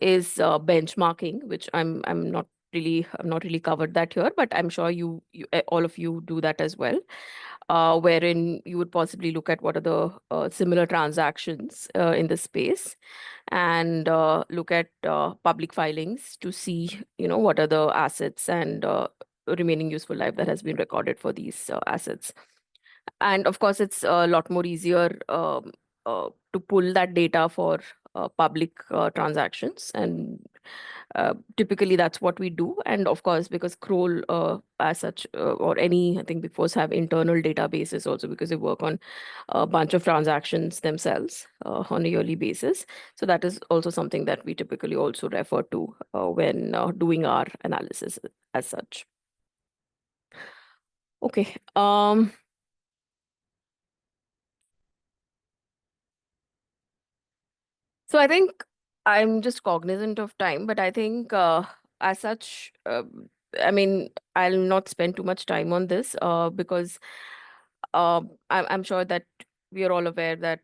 is benchmarking, which I'm not really covered that here, but I'm sure you all of you do that as well, wherein you would possibly look at what are the similar transactions in the space, and look at public filings to see, what are the assets and remaining useful life that has been recorded for these assets. And of course, it's a lot more easier to pull that data for public transactions. And typically that's what we do. And of course, because Kroll as such, or any, I think, Big Fours have internal databases also, because they work on a bunch of transactions themselves on a yearly basis. So that is also something that we typically also refer to when doing our analysis as such. Okay. So I think I'm just cognizant of time, but I think as such, I'll not spend too much time on this because I'm sure that we are all aware that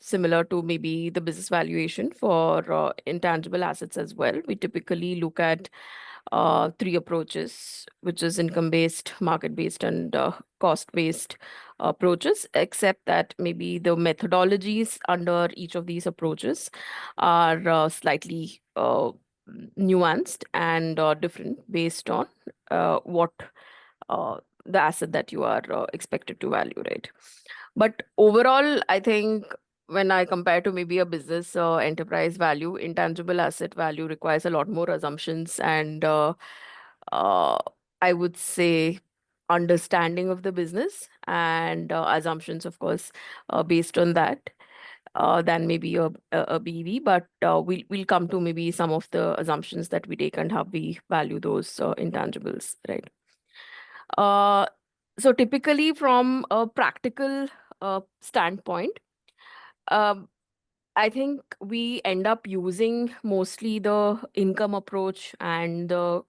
similar to maybe the business valuation for intangible assets as well, we typically look at three approaches, which is income-based, market-based, and cost-based approaches, except that maybe the methodologies under each of these approaches are slightly nuanced and different based on what the asset that you are expected to value, right? But overall, I think when I compare to maybe a business enterprise value, intangible asset value requires a lot more assumptions and I would say understanding of the business and assumptions, of course, based on that. Than maybe a BV, but we'll come to maybe some of the assumptions that we take and how we value those intangibles, right? So typically from a practical standpoint, um, I think we end up using mostly the income approach and the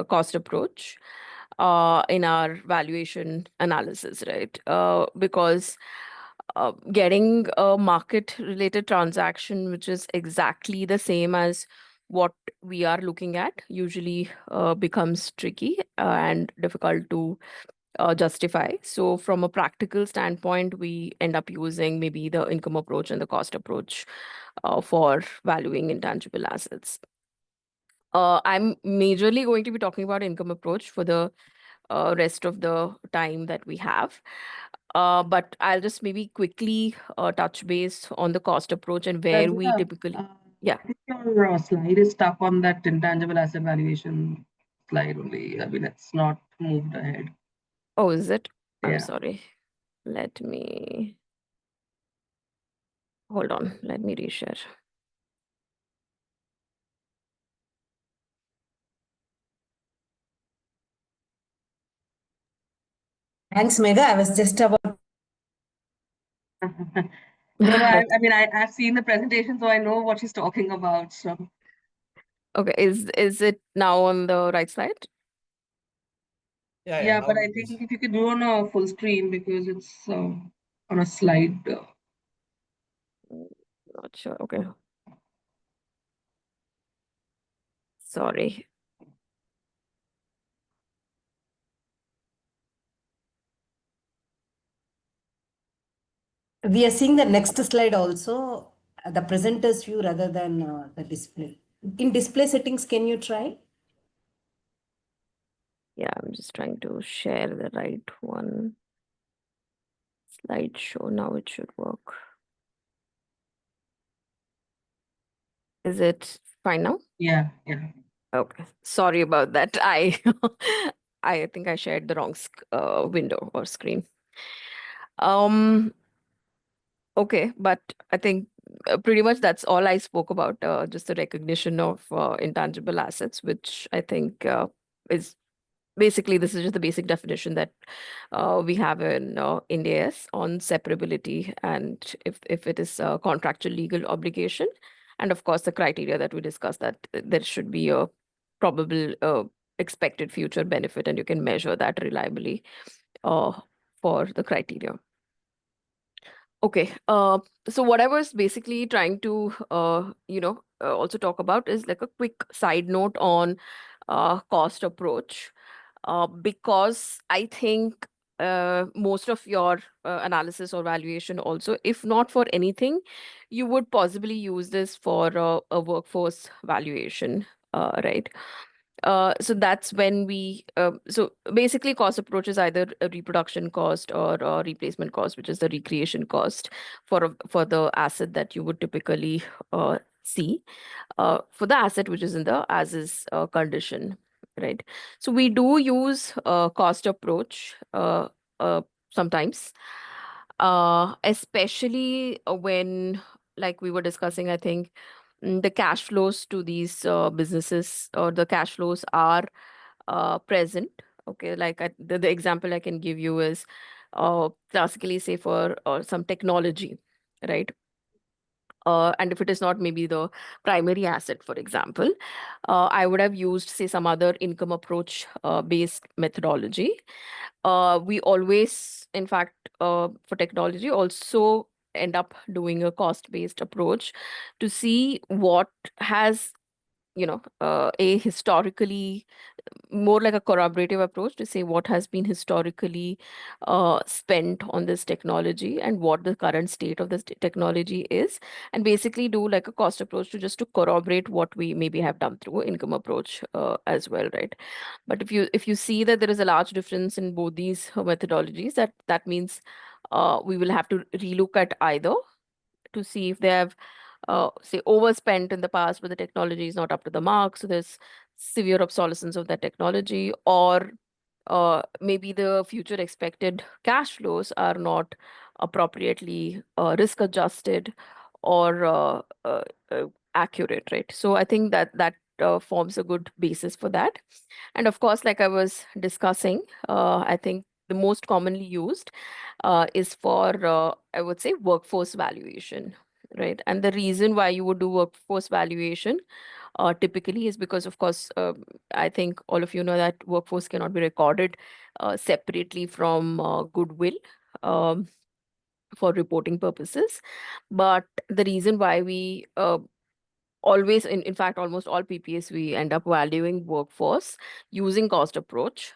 cost approach in our valuation analysis, right? Because getting a market-related transaction, which is exactly the same as what we are looking at, usually becomes tricky and difficult to justify. So from a practical standpoint, we end up using maybe the income approach and the cost approach for valuing intangible assets. I'm majorly going to be talking about income approach for the rest of the time that we have. But I'll just maybe quickly touch base on the cost approach and where we Ranjeetha, typically, yeah. I think your slide is stuck on that intangible asset valuation slide only. I mean, it's not moved ahead. Oh, is it? I'm Yeah. sorry. Let me, hold on. Let me reshare. Thanks, Megha. I was just about No, I mean, I've seen the presentation, so I know what she's talking about. So Okay, is it now on the right side? yeah, now but I it is. think if you could do on a full screen because it's on a slide. Not sure. Okay. Sorry. we are seeing the next slide also, the presenter's view rather than the display. In display settings, can you try? Yeah, I'm just trying to share the right one. Slideshow, now it should work. Is it fine now? Yeah. Okay, sorry about that. I think I shared the wrong window or screen. Okay, but I think pretty much that's all I spoke about, just the recognition of intangible assets, which I think is basically, this is just the basic definition that we have in Ind AS on separability and if it is a contractual legal obligation. And of course, the criteria that we discussed, that there should be a probable expected future benefit and you can measure that reliably for the criteria. Okay, so what I was basically trying to, also talk about is like a quick side note on cost approach, because I think most of your analysis or valuation also, if not for anything, you would possibly use this for a workforce valuation, right? So that's when so basically cost approach is either a reproduction cost or a replacement cost, which is the recreation cost for the asset that you would typically see for the asset which is in the as is condition, right? So we do use cost approach sometimes, especially when, like we were discussing, I think the cash flows to these businesses or the cash flows are present. Okay, like the example I can give you is classically, say for some technology, right? And if it is not maybe the primary asset, for example, I would have used, say, some other income approach based methodology. We always, in fact, for technology, also end up doing a cost based approach to see what has a historically more like a corroborative approach to say what has been historically spent on this technology and what the current state of this technology is, and basically do like a cost approach to just to corroborate what we maybe have done through income approach as well, right? But if you see that there is a large difference in both these methodologies, that means we will have to relook at either to see if they have say overspent in the past, but the technology is not up to the mark, so there's severe obsolescence of that technology, or maybe the future expected cash flows are not appropriately risk adjusted or accurate, right? So I think that forms a good basis for that. And of course, like I was discussing, I think the most commonly used is for, I would say, workforce valuation, right? And the reason why you would do workforce valuation typically is because, of course, I think all of you know that workforce cannot be recorded separately from goodwill. For reporting purposes. But the reason why we always, in fact, almost all PPS, we end up valuing workforce using cost approach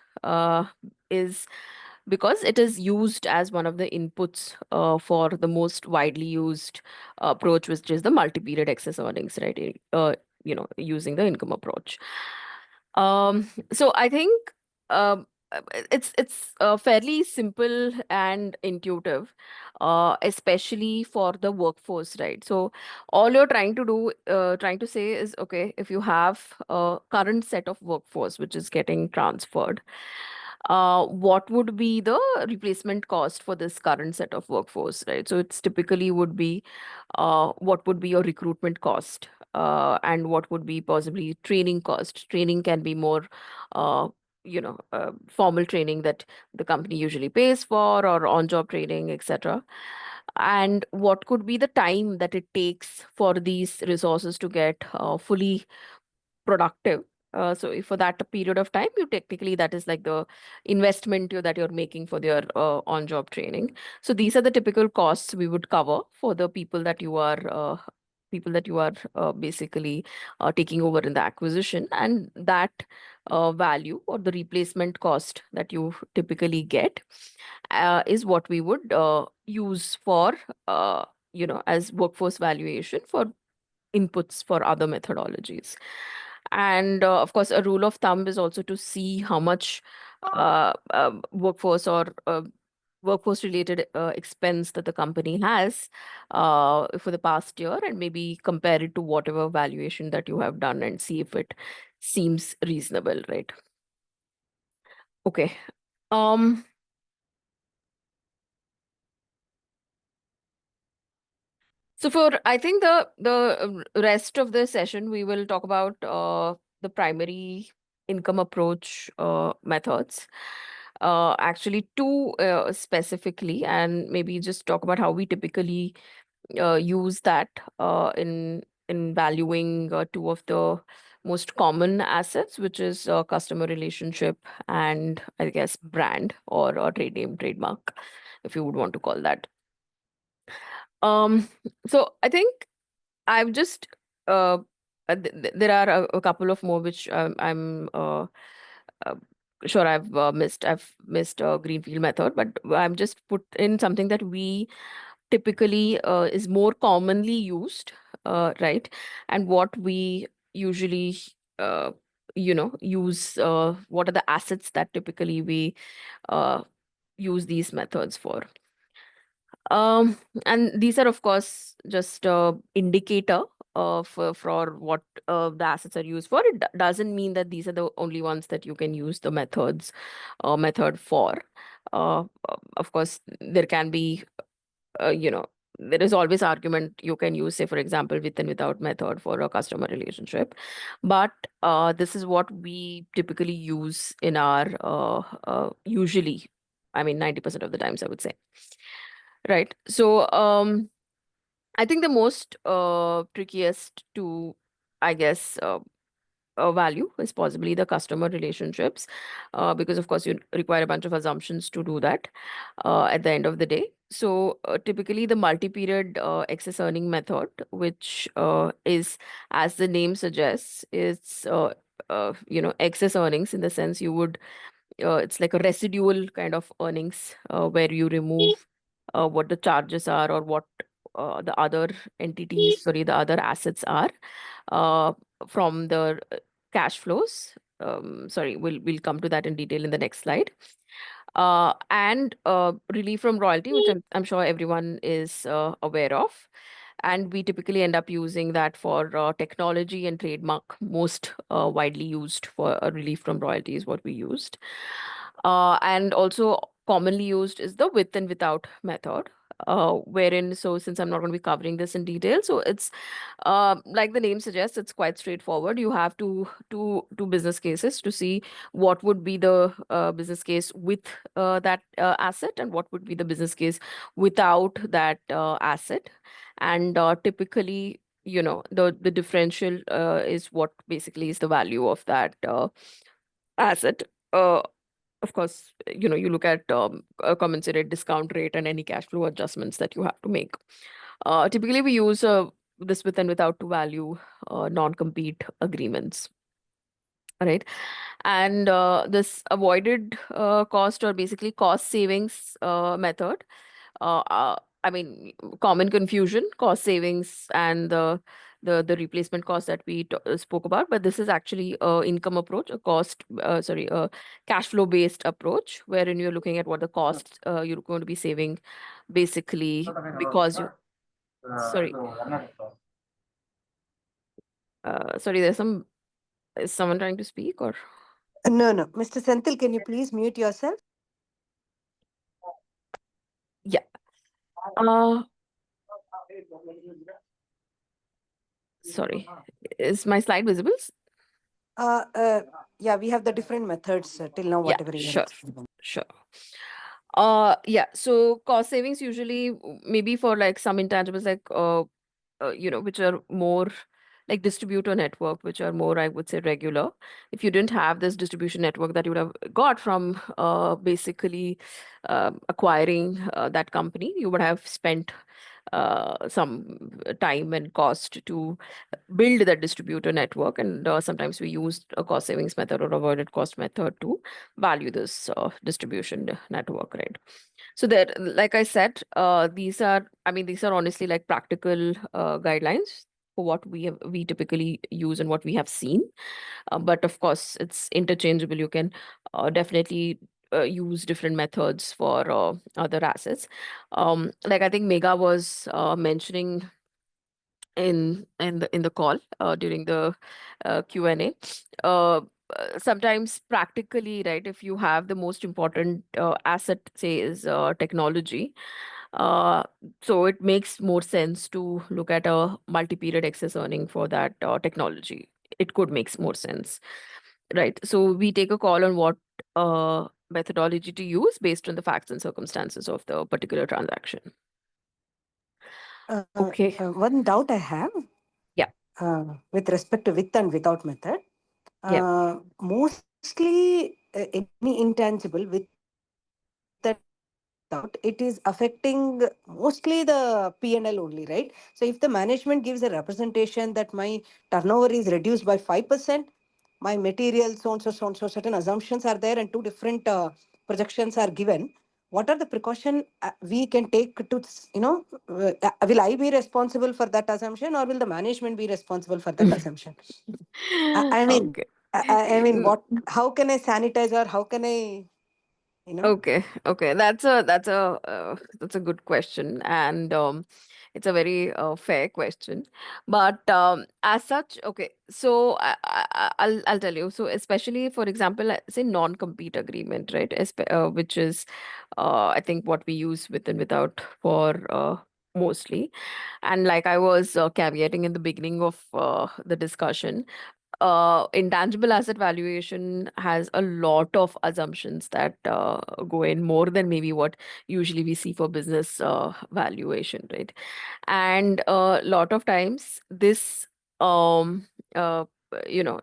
is because it is used as one of the inputs for the most widely used approach, which is the multi-period excess earnings, right? Using the income approach. So I think it's fairly simple and intuitive, especially for the workforce, right? So all you're trying to say is, okay, if you have a current set of workforce which is getting transferred, what would be the replacement cost for this current set of workforce, right? So it's typically would be what would be your recruitment cost, and what would be possibly training cost. Training can be more formal training that the company usually pays for, or on-job training, etc. And what could be the time that it takes for these resources to get fully productive. So if for that period of time, you technically, that is like the investment that you're making for their on-job training. So these are the typical costs we would cover for the people that you are basically taking over in the acquisition, and that value or the replacement cost that you typically get is what we would use for as workforce valuation for inputs for other methodologies. And of course, a rule of thumb is also to see how much workforce or workforce related expense that the company has for the past year, and maybe compare it to whatever valuation that you have done and see if it seems reasonable, right? Okay. So I think the rest of the session, we will talk about the primary income approach methods. Actually, two specifically, and maybe just talk about how we typically use that in valuing two of the most common assets, which is customer relationship and, I guess, brand or trade name, trademark, if you would want to call that. So I think I've just there are a couple of more which I'm uh, sure I've missed. I've missed greenfield method, but I'm just put in something that we typically is more commonly used, right? And what we usually use. What are the assets that typically we use these methods for? And these are, of course, just indicator for what the assets are used for. It doesn't mean that these are the only ones that you can use the method for. Of course, there can be, there is always argument you can use, say, for example, with and without method for a customer relationship. But this is what we typically use in our, usually, I mean, 90% of the times, I would say. Right. So I think the most trickiest to, I guess, value is possibly the customer relationships, because of course you require a bunch of assumptions to do that at the end of the day. So typically the multi-period excess earning method, which is, as the name suggests, it's excess earnings, in the sense you would it's like a residual kind of earnings, where you remove what the charges are, or what the other the other assets are uh, from the cash flows. Sorry, we'll come to that in detail in the next slide. And relief from royalty, which I'm sure everyone is aware of. And we typically end up using that for technology and trademark. Most widely used for relief from royalty is what we used. And also commonly used is the with and without method, wherein, so since I'm not going to be covering this in detail, so it's like the name suggests, it's quite straightforward. You have two business cases to see what would be the business case with that asset, and what would be the business case without that asset. And typically, the differential is what basically is the value of that asset. Of course, you look at a commensurate discount rate and any cash flow adjustments that you have to make. Typically, we use this with and without to value non-compete agreements, right? And this avoided cost, or basically cost savings method. Uh, uh, I mean, common confusion, cost savings and the replacement cost that we spoke about, but this is actually a income approach, a cash flow based approach, wherein you're looking at what the costs you're going to be saving, basically because you. Sorry. Sorry, is someone trying to speak, or? No, no. Mr. Senthil, can you please mute yourself? Yeah. Uh, Sorry. Is my slide visible? Yeah, we have the different methods till now, Yeah, whatever you sure. have explained. Sure. Yeah. So cost savings usually maybe for like some intangibles, like which are more like distributor network, which are more, I would say, regular. If you didn't have this distribution network that you would have got from basically acquiring that company, you would have spent some time and cost to build that distributor network. And sometimes we used a cost savings method or avoided cost method to value this distribution network, right? So that, like I said, these are honestly like practical guidelines for what we typically use and what we have seen. But of course, it's interchangeable. You can definitely use different methods for other assets. Like I think Megha was mentioning in the call during the Q&A. Sometimes practically, right, if you have the most important asset, say, is technology, uh, so it makes more sense to look at a multi-period excess earning for that technology. It could make more sense, right? So we take a call on what methodology to use based on the facts and circumstances of the particular transaction. Okay. One doubt I have. Yeah. With respect to with and without method. Yeah. Mostly any intangible with that without, it is affecting mostly the P&L only, right? So if the management gives a representation that my turnover is reduced by 5%, my material so and so, certain assumptions are there and two different projections are given. What are the precaution we can take to, will I be responsible for that assumption, or will the management be responsible for that assumption? I mean, Okay. I mean, how can I sanitize, or how can I, Okay. That's a good question, and it's a very fair question. But as such, okay. So I'll tell you. So especially, for example, say non-compete agreement, right? Which is I think what we use with and without for mostly. And like I was caveating in the beginning of the discussion, intangible asset valuation has a lot of assumptions that go in, more than maybe what usually we see for business valuation, right? And a lot of times this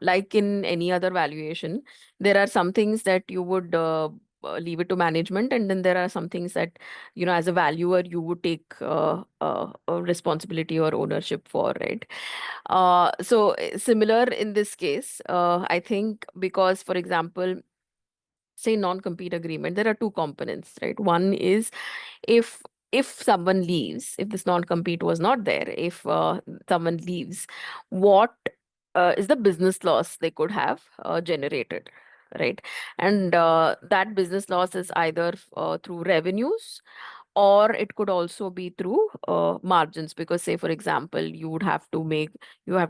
like in any other valuation, there are some things that you would leave it to management, and then there are some things that, as a valuer, you would take a responsibility or ownership for, right? So similar in this case, I think, because, for example, say non-compete agreement, there are two components, right? One is, if someone leaves, if this non-compete was not there, if someone leaves, what is the business loss they could have generated, right? And that business loss is either through revenues, or it could also be through margins, because, say, for example, you have to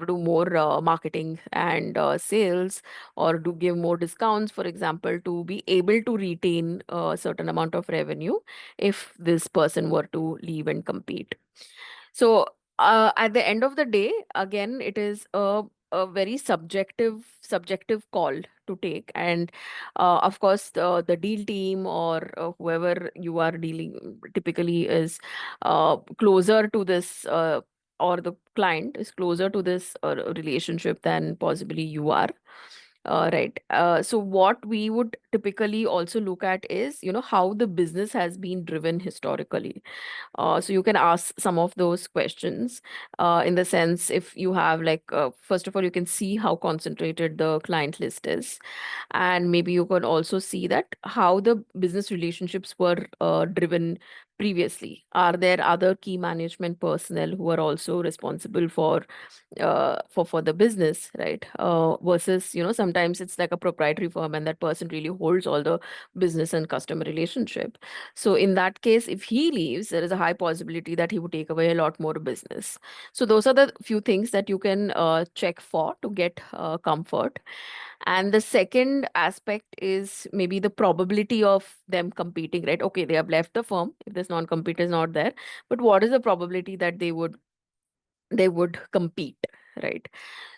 do more marketing and sales, or do give more discounts, for example, to be able to retain a certain amount of revenue if this person were to leave and compete. So at the end of the day, again, it is a very subjective call to take, and of course, the deal team, or whoever you are dealing typically is closer to this, or the client is closer to this relationship than possibly you are. Right. So what we would typically also look at is, how the business has been driven historically. So you can ask some of those questions, in the sense, if you have, like, first of all, you can see how concentrated the client list is. And maybe you could also see that how the business relationships were driven previously. Are there other key management personnel who are also responsible for the business, right? Versus, sometimes it's like a proprietary firm, and that person really holds all the business and customer relationship. So in that case, if he leaves, there is a high possibility that he would take away a lot more business. So those are the few things that you can check for to get comfort. And the second aspect is maybe the probability of them competing, right? Okay, they have left the firm if this non-compete is not there, but what is the probability that they would compete, right?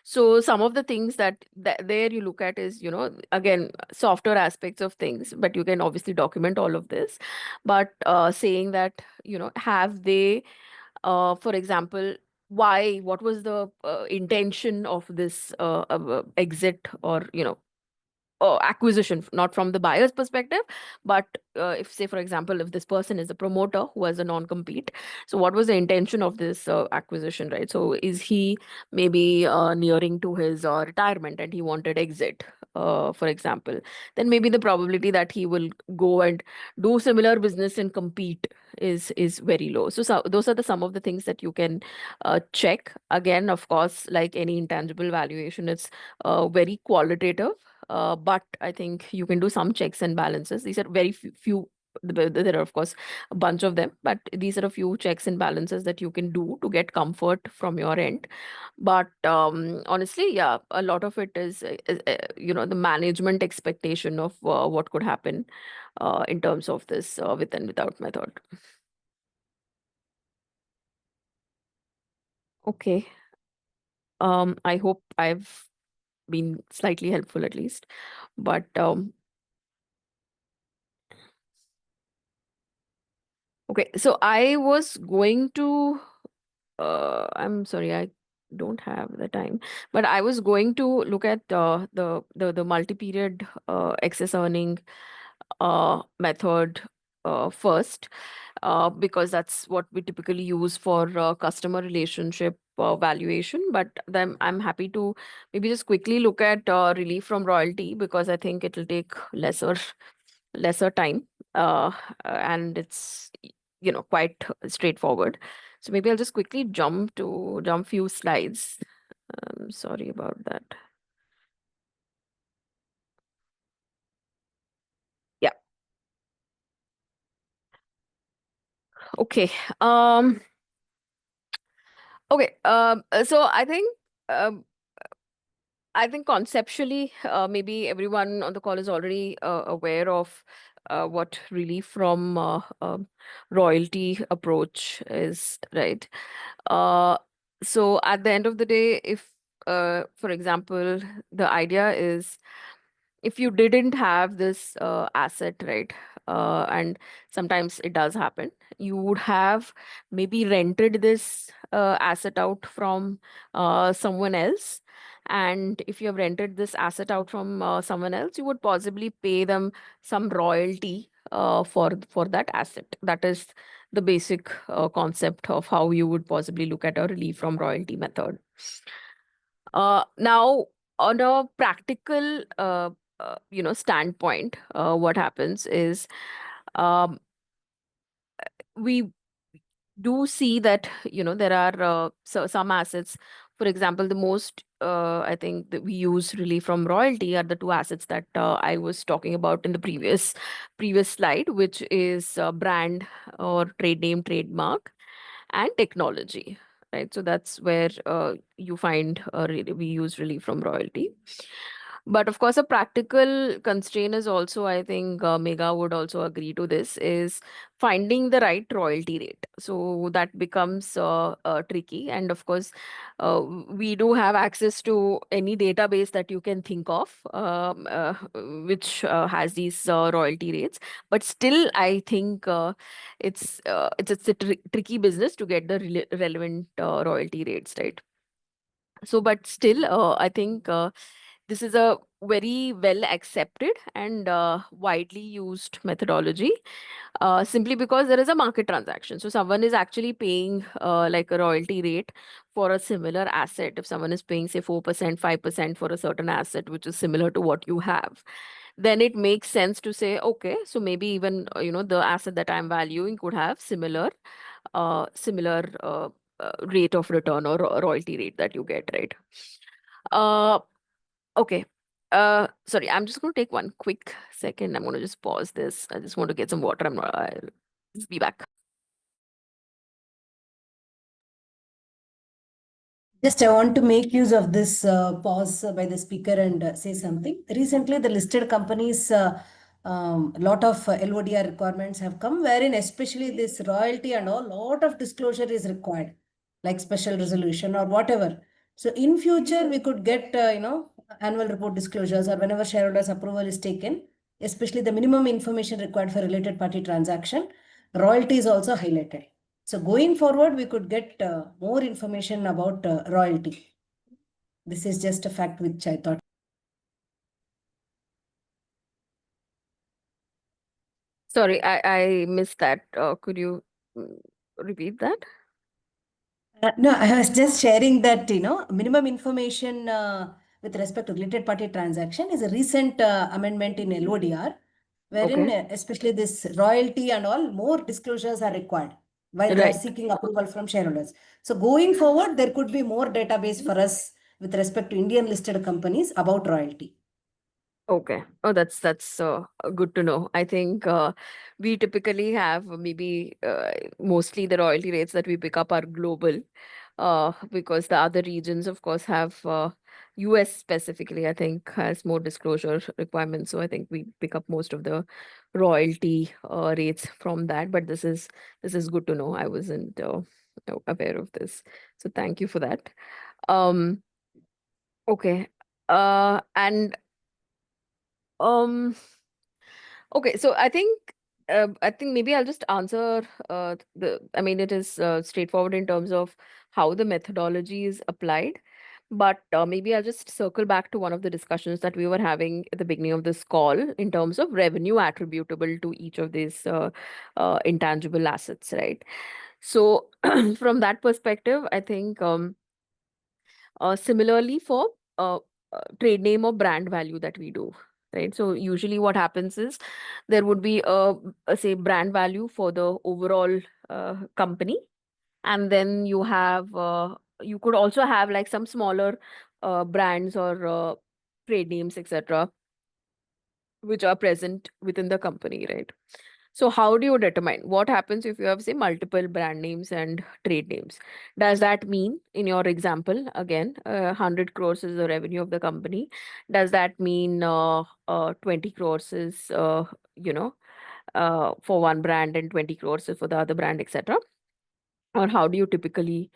So some of the things that there you look at is, again, softer aspects of things, but you can obviously document all of this. But saying that, have they, for example, what was the intention of this exit, or, acquisition, not from the buyer's perspective, but if, say, for example, if this person is a promoter who has a non-compete, so what was the intention of this acquisition, right? So is he maybe nearing to his retirement and he wanted exit, for example, then maybe the probability that he will go and do similar business and compete is very low. So those are some of the things that you can check. Again, of course, like any intangible valuation, it's very qualitative. But I think you can do some checks and balances. These are very few. There are, of course, a bunch of them, but these are a few checks and balances that you can do to get comfort from your end. But honestly, yeah, a lot of it is, the management expectation of what could happen in terms of this with and without method. Okay. I hope I've been slightly helpful at least. But okay, so I was going to, I'm sorry, I don't have the time, but I was going to look at the multi-period excess earning method first, because that's what we typically use for customer relationship valuation. But then I'm happy to maybe just quickly look at relief from royalty, because I think it'll take lesser time, and it's, quite straightforward. So maybe I'll just quickly jump few slides. Sorry about that. Yeah. Okay. Okay. So I think conceptually, maybe everyone on the call is already aware of what relief from royalty approach is, right? Uh, so at the end of the day, if, for example, the idea is, if you didn't have this asset, right? And sometimes it does happen, you would have maybe rented this asset out from someone else, And if you have rented this asset out from someone else, you would possibly pay them some royalty for that asset. That is the basic concept of how you would possibly look at a relief from royalty method. Now, on a practical standpoint, what happens is um, we do see that there are some assets. For example, the most I think that we use relief from royalty are the two assets that I was talking about in the previous slide, which is brand or trade name, trademark, and technology, right? So that's where you find we use relief from royalty. But of course, a practical constraint is also, I think Megha would also agree to this, is finding the right royalty rate. So that becomes tricky. And of course, we do have access to any database that you can think of, which has these royalty rates. But still, I think it's a tricky business to get the relevant royalty rates, right? So, but still, I think this is a very well accepted and widely used methodology, simply because there is a market transaction. So someone is actually paying like a royalty rate for a similar asset. If someone is paying, say, 4%, 5% for a certain asset, which is similar to what you have, then it makes sense to say, okay, so maybe even, the asset that I'm valuing could have similar rate of return or royalty rate that you get, right? Okay. Sorry, I'm just going to take one quick second. I'm going to just pause this. I just want to get some water. I'll just be back. Just I want to make use of this pause by the speaker and say something. Recently, the listed companies, lot of LODR requirements have come, wherein especially this royalty and all, lot of disclosure is required, like special resolution or whatever. So in future, we could get, annual report disclosures, or whenever shareholders approval is taken, especially the minimum information required for related party transaction, royalty is also highlighted. So going forward, we could get more information about royalty. This is just a fact which I thought. Sorry, I missed that. Could you repeat that? No, I was just sharing that, minimum information with respect to related party transaction is a recent amendment in LODR, wherein Okay. especially this royalty and all, more disclosures are required while they are Right. seeking approval from shareholders. So going forward, there could be more database for us with respect to Indian listed companies about royalty. Okay. Oh, that's good to know. I think we typically have maybe mostly the royalty rates that we pick up are global, because the other regions, of course, have US specifically, I think, has more disclosure requirements. So I think we pick up most of the royalty rates from that. But this is good to know. I wasn't aware of this. So thank you for that. Okay. And um. Okay, so I think maybe I'll just answer I mean, it is straightforward in terms of how the methodology is applied, but maybe I'll just circle back to one of the discussions that we were having at the beginning of this call in terms of revenue attributable to each of these intangible assets, right? So from that perspective, I think similarly for trade name or brand value that we do, right? So usually what happens is there would be a say brand value for the overall company, and then you have you could also have like some smaller brands or trade names, etc., which are present within the company, right? So how do you determine what happens if you have, say, multiple brand names and trade names? Does that mean, in your example, again, 100 crores is the revenue of the company? Does that mean 20 crores is, for one brand and 20 crores is for the other brand, etc.? Or how do you typically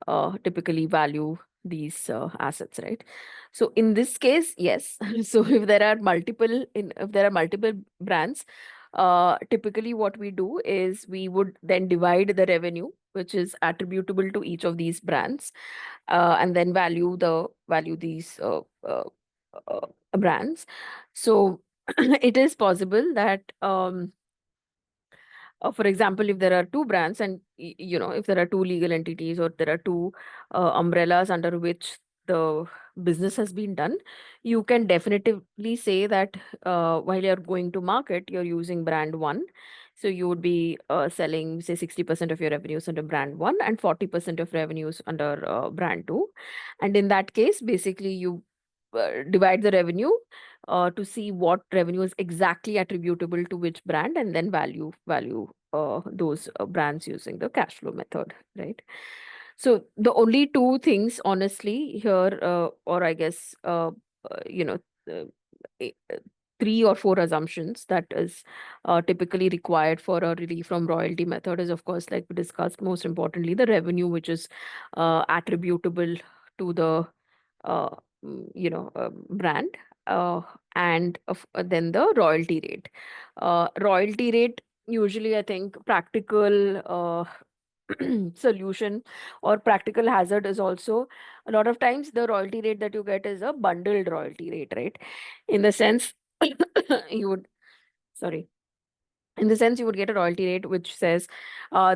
value these assets, right? So in this case, yes. So if there are multiple brands, typically what we do is we would then divide the revenue which is attributable to each of these brands, and then value these brands. So it is possible that for example, if there are two brands and if there are two legal entities or there are two umbrellas under which the business has been done, you can definitively say that while you're going to market, you're using brand one. So you would be selling, say, 60% of your revenues under brand one and 40% of revenues under brand two. And in that case, basically, you divide the revenue to see what revenue is exactly attributable to which brand, and then value those brands using the cash flow method, right? So the only two things, honestly, here, or I guess, uh, eh, uh, 3 or 4 assumptions that is typically required for a relief from royalty method is, of course, like we discussed, most importantly, the revenue which is attributable to the uh, brand, uh, and then the royalty rate. Royalty rate, usually, I think practical solution or practical hazard is also, a lot of times the royalty rate that you get is a bundled royalty rate, right? In the sense, you would, sorry, in the sense you would get a royalty rate which says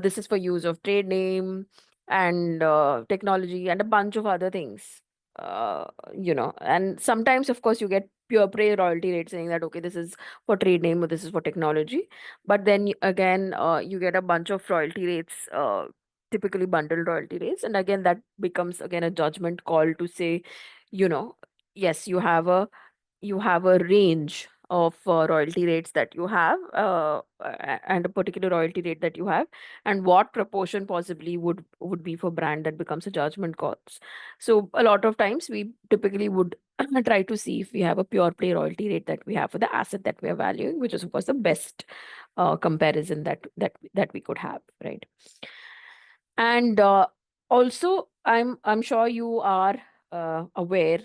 this is for use of trade name and technology and a bunch of other things. And sometimes, of course, you get pure play royalty rate saying that, okay, this is for trade name or this is for technology. But then again, you get a bunch of royalty rates, typically bundled royalty rates. And again, that becomes again a judgment call to say, yes, you have a range of royalty rates that you have, and a particular royalty rate that you have, and what proportion possibly would be for brand, that becomes a judgment calls. So a lot of times we typically would try to see if we have a pure play royalty rate that we have for the asset that we are valuing, which is, of course, the best comparison that we could have, right? And also, I'm sure you are aware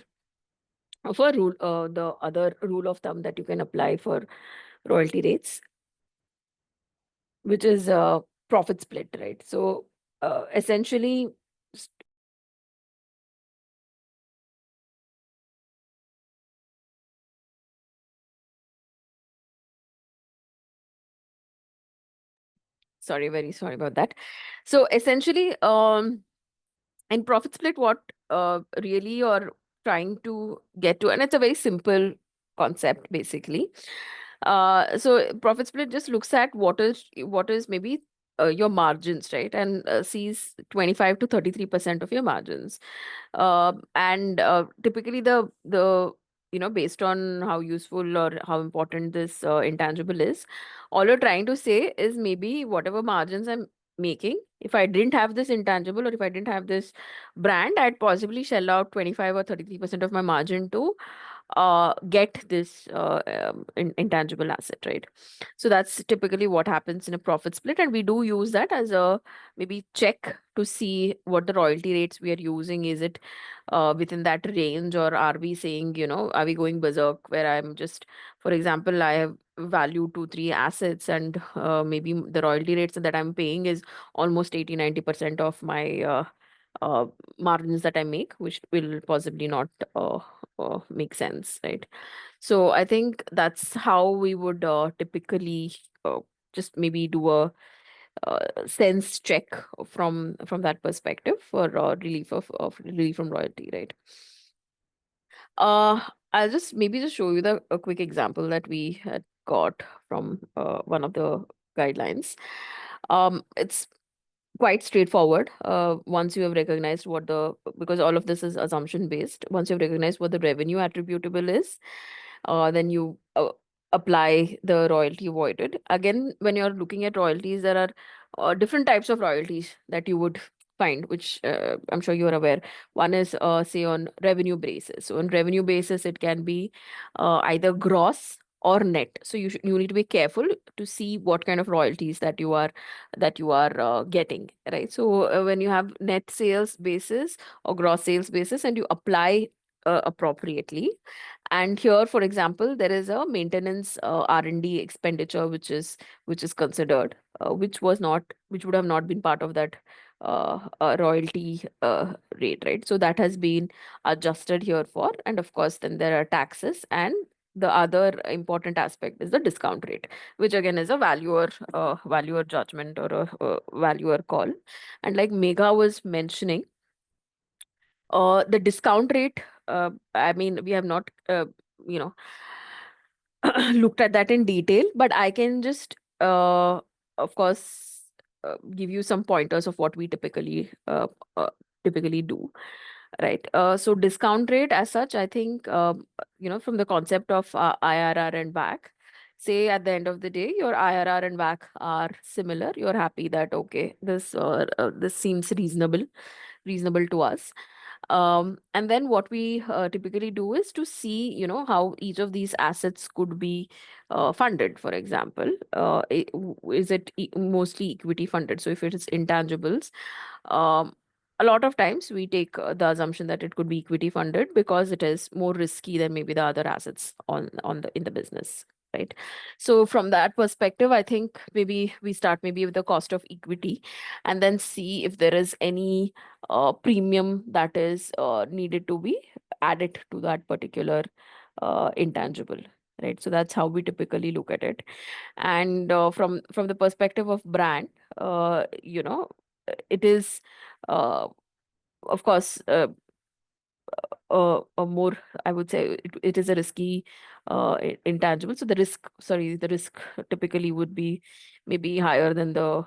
of a rule, the other rule of thumb that you can apply for royalty rates, which is profit split, right? So essentially, s- sorry, very sorry about that. So essentially, in profit split, what really you're trying to get to, and it's a very simple concept, basically. So profit split just looks at what is maybe your margins, right? And sees 25 to 33% of your margins. And typically based on how useful or how important this intangible is, all you're trying to say is maybe whatever margins I'm making, if I didn't have this intangible or if I didn't have this brand, I'd possibly shell out 25 or 33% of my margin to get this intangible asset, right? So that's typically what happens in a profit split, and we do use that as a maybe check to see what the royalty rates we are using. Is it within that range, or are we saying, are we going berserk where I'm just, for example, I have value 2 3 assets, and maybe the royalty rates that I'm paying is almost 80 90% of my uh, margins that I make, which will possibly not make sense, right? So I think that's how we would typically just maybe do a sense check from that perspective for of relief from royalty, right? I'll just maybe just show you a quick example that we had got from one of the guidelines. It's quite straightforward. Once you have recognized because all of this is assumption based, once you've recognized what the revenue attributable is, then you apply the royalty voided. Again, when you're looking at royalties, there are different types of royalties that you would find, which I'm sure you are aware. One is, say, on revenue basis. So on revenue basis, it can be either gross or net. So you need to be careful to see what kind of royalties that you are getting, right? So when you have net sales basis or gross sales basis, and you apply appropriately, and here, for example, there is a maintenance R&D expenditure which is considered, which would have not been part of that royalty rate, right? So that has been adjusted here for, and of course, then there are taxes, and the other important aspect is the discount rate, which again is a valuer judgment or a valuer call. And like Megha was mentioning, the discount rate, I mean, we have not, you know, looked at that in detail, but I can just, of course, give you some pointers of what we typically do, right? So discount rate as such, I think, from the concept of IRR and WACC, say at the end of the day, your IRR and WACC are similar. You're happy that, okay, this seems reasonable to us. And then what we typically do is to see, how each of these assets could be funded. For example, is it mostly equity funded? So if it is intangibles, um, a lot of times we take the assumption that it could be equity funded because it is more risky than maybe the other assets in the business. Right. So from that perspective, I think maybe we start maybe with the cost of equity and then see if there is any premium that is needed to be added to that particular intangible, right? So that's how we typically look at it. And from the perspective of brand, it is, of course, a more, I would say, it is a risky intangible. So the risk typically would be maybe higher than the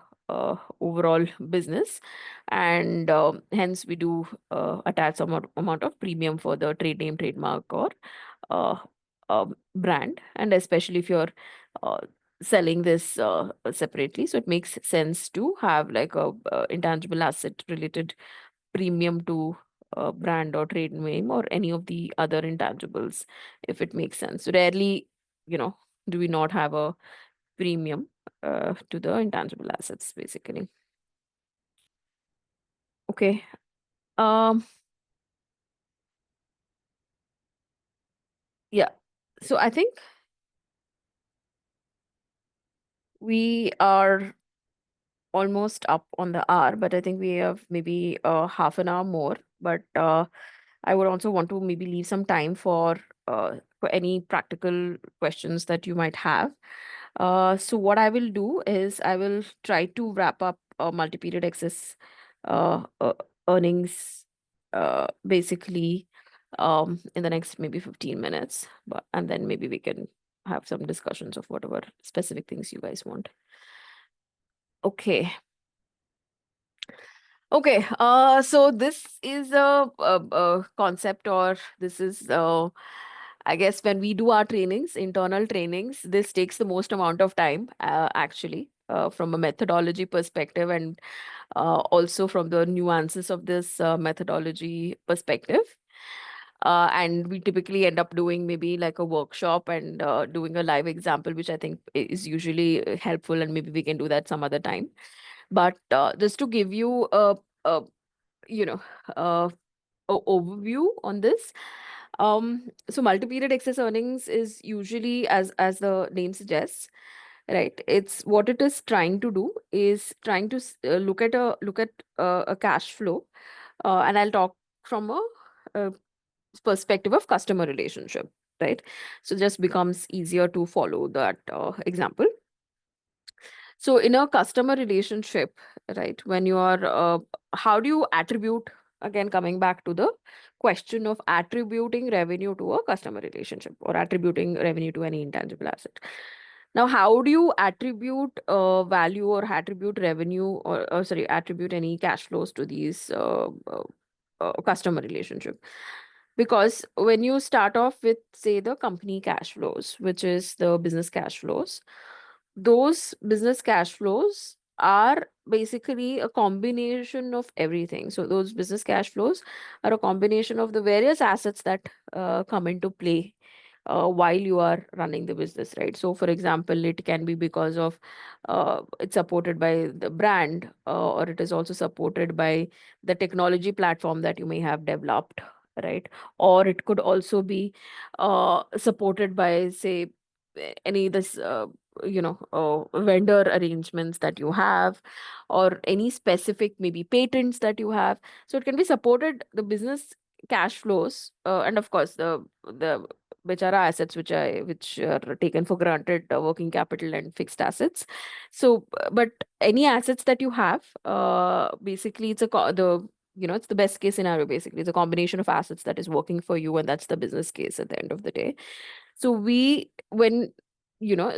overall business, and hence we do attach some amount of premium for the trade name, trademark, or uh, brand, and especially if you're uh, selling this separately, so it makes sense to have like a intangible asset related premium to brand or trade name or any of the other intangibles, if it makes sense. So rarely, do we not have a premium to the intangible assets, basically. Okay. Yeah. So I think we are almost up on the hour, but I think we have maybe half an hour more. But I would also want to maybe leave some time for any practical questions that you might have. So what I will do is I will try to wrap up multi-period excess earnings basically in the next maybe 15 minutes, and then maybe we can have some discussions of whatever specific things you guys want. Okay. Okay, so this is a concept, or this is, I guess, when we do our trainings, internal trainings, this takes the most amount of time, actually, from a methodology perspective, and also from the nuances of this methodology perspective. And we typically end up doing maybe like a workshop and doing a live example, which I think is usually helpful, and maybe we can do that some other time. But just to give you a you know a overview on this, so multi-period excess earnings is usually, as the name suggests, right? It's what it is trying to do is trying to look at a cash flow, and I'll talk from a perspective of customer relationship, right? So just becomes easier to follow that example. So in a customer relationship, right, when you are, how do you attribute, again, coming back to the question of attributing revenue to a customer relationship or attributing revenue to any intangible asset. Now, how do you attribute value or attribute revenue or sorry, attribute any cash flows to these customer relationship? Because when you start off with, say, the company cash flows, which is the business cash flows, those business cash flows are basically a combination of everything. So those business cash flows are a combination of the various assets that come into play while you are running the business, right? So for example, it can be because of it's supported by the brand, or it is also supported by the technology platform that you may have developed, right? Or it could also be supported by, say, any this vendor arrangements that you have, or any specific maybe patents that you have. So it can be supported, the business cash flows, and of course the which are assets which are taken for granted, working capital and fixed assets. So, but any assets that you have, basically it's it's the best case scenario. Basically, it's a combination of assets that is working for you, and that's the business case at the end of the day. So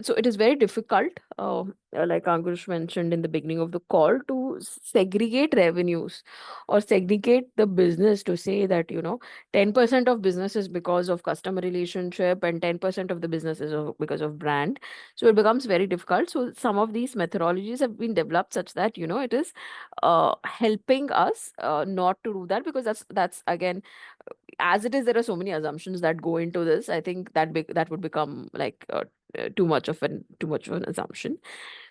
so it is very difficult, like Ankush mentioned in the beginning of the call, to segregate revenues or segregate the business to say that, 10% of business is because of customer relationship and 10% of the business is because of brand. So it becomes very difficult. So some of these methodologies have been developed such that, it is helping us not to do that, because that's again, as it is, there are so many assumptions that go into this. I think that would become like too much of an assumption.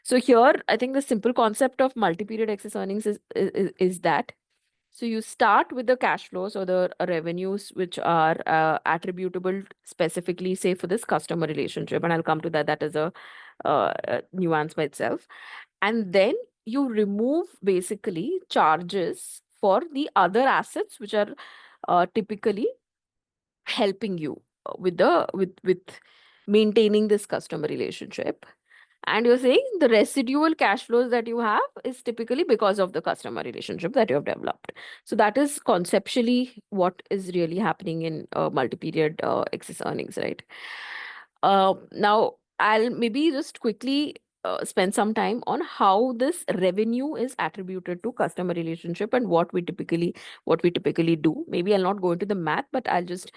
So here, I think the simple concept of multi-period excess earnings is that. So you start with the cash flows or the revenues which are attributable specifically, say, for this customer relationship, and I'll come to that. That is a nuance by itself. And then you remove basically charges for the other assets which are typically helping you with maintaining this customer relationship. And you're saying the residual cash flows that you have is typically because of the customer relationship that you have developed. So that is conceptually what is really happening in multi-period excess earnings, right? Now I'll maybe just quickly spend some time on how this revenue is attributed to customer relationship and what we typically do. Maybe I'll not go into the math, but I'll just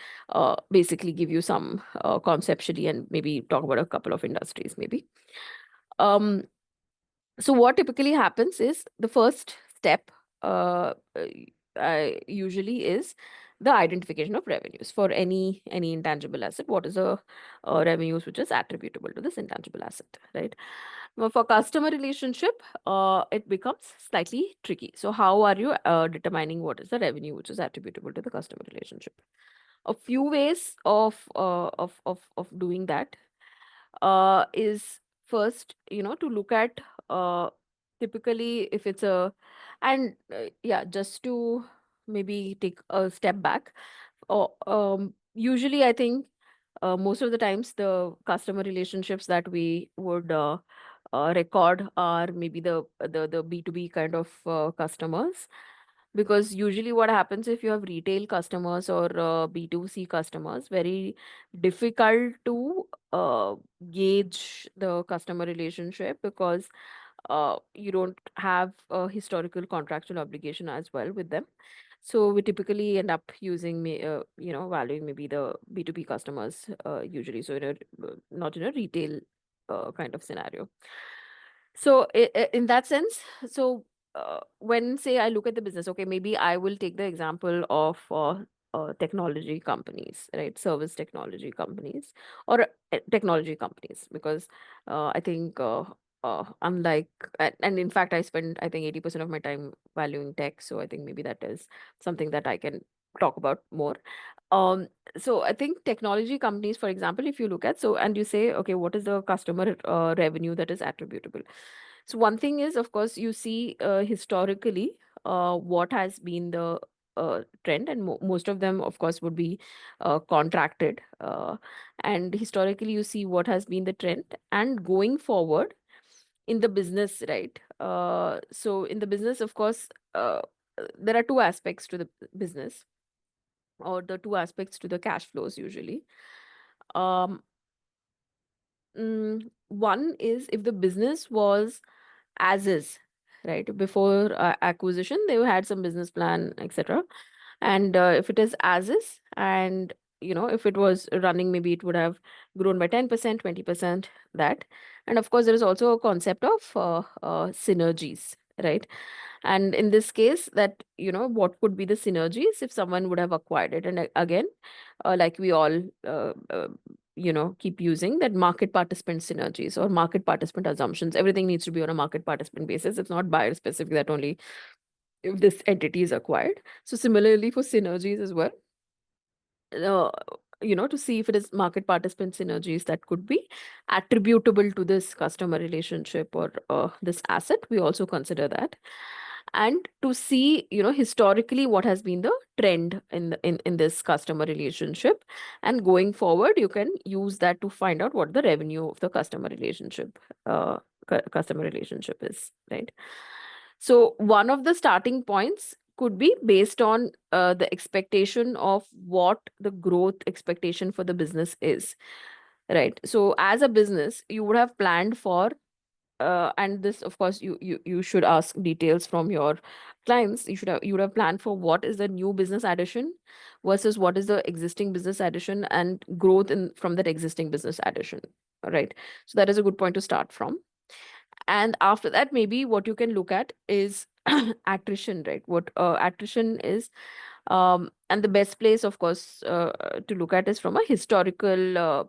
basically give you some conceptually, and maybe talk about a couple of industries maybe. So what typically happens is, the first step usually is the identification of revenues for any intangible asset. What is the revenues which is attributable to this intangible asset, right? Now, for customer relationship, it becomes slightly tricky. So how are you determining what is the revenue which is attributable to the customer relationship? A few ways of doing that is, first, to look at typically if it's just to maybe take a step back. Usually I think most of the times the customer relationships that we would record are maybe the B2B kind of customers. Because usually what happens, if you have retail customers or B2C customers, very difficult to gauge the customer relationship, because you don't have a historical contractual obligation as well with them. So we typically end up using valuing maybe the B2B customers usually. So not in a retail kind of scenario. So in that sense, so when, say, I look at the business, okay, maybe I will take the example of technology companies, right? Service technology companies, or technology companies, because I think unlike, and in fact, I spend, I think, 80% of my time valuing tech. So I think maybe that is something that I can talk about more. So I think technology companies, for example, if you look at, so, and you say, okay, what is the customer revenue that is attributable? So one thing is, of course, you see historically what has been the trend, and most of them, of course, would be contracted. And historically, you see what has been the trend, and going forward in the business, right? So in the business, of course, there are two aspects to the business, or the two aspects to the cash flows usually. One is, if the business was as is, right? Before acquisition, they had some business plan, etc. And if it is as is, and if it was running, maybe it would have grown by 10%, 20%, that. And of course, there is also a concept of synergies, right? And in this case, that, what could be the synergies if someone would have acquired it? And again, like we all keep using that market participant synergies or market participant assumptions. Everything needs to be on a market participant basis. It's not buyer specific, that only if this entity is acquired. So similarly for synergies as well, to see if it is market participant synergies that could be attributable to this customer relationship or this asset. We also consider that. And to see, historically what has been the trend in this customer relationship. And going forward, you can use that to find out what the revenue of the customer relationship is, right? So one of the starting points could be based on the expectation of what the growth expectation for the business is, right? So as a business, you would have planned for, and this, of course, you should ask details from your clients. You would have planned for what is the new business addition versus what is the existing business addition and growth from that existing business addition, right? So that is a good point to start from. And after that, maybe what you can look at is attrition, right? What attrition is. And the best place, of course, to look at is from a historical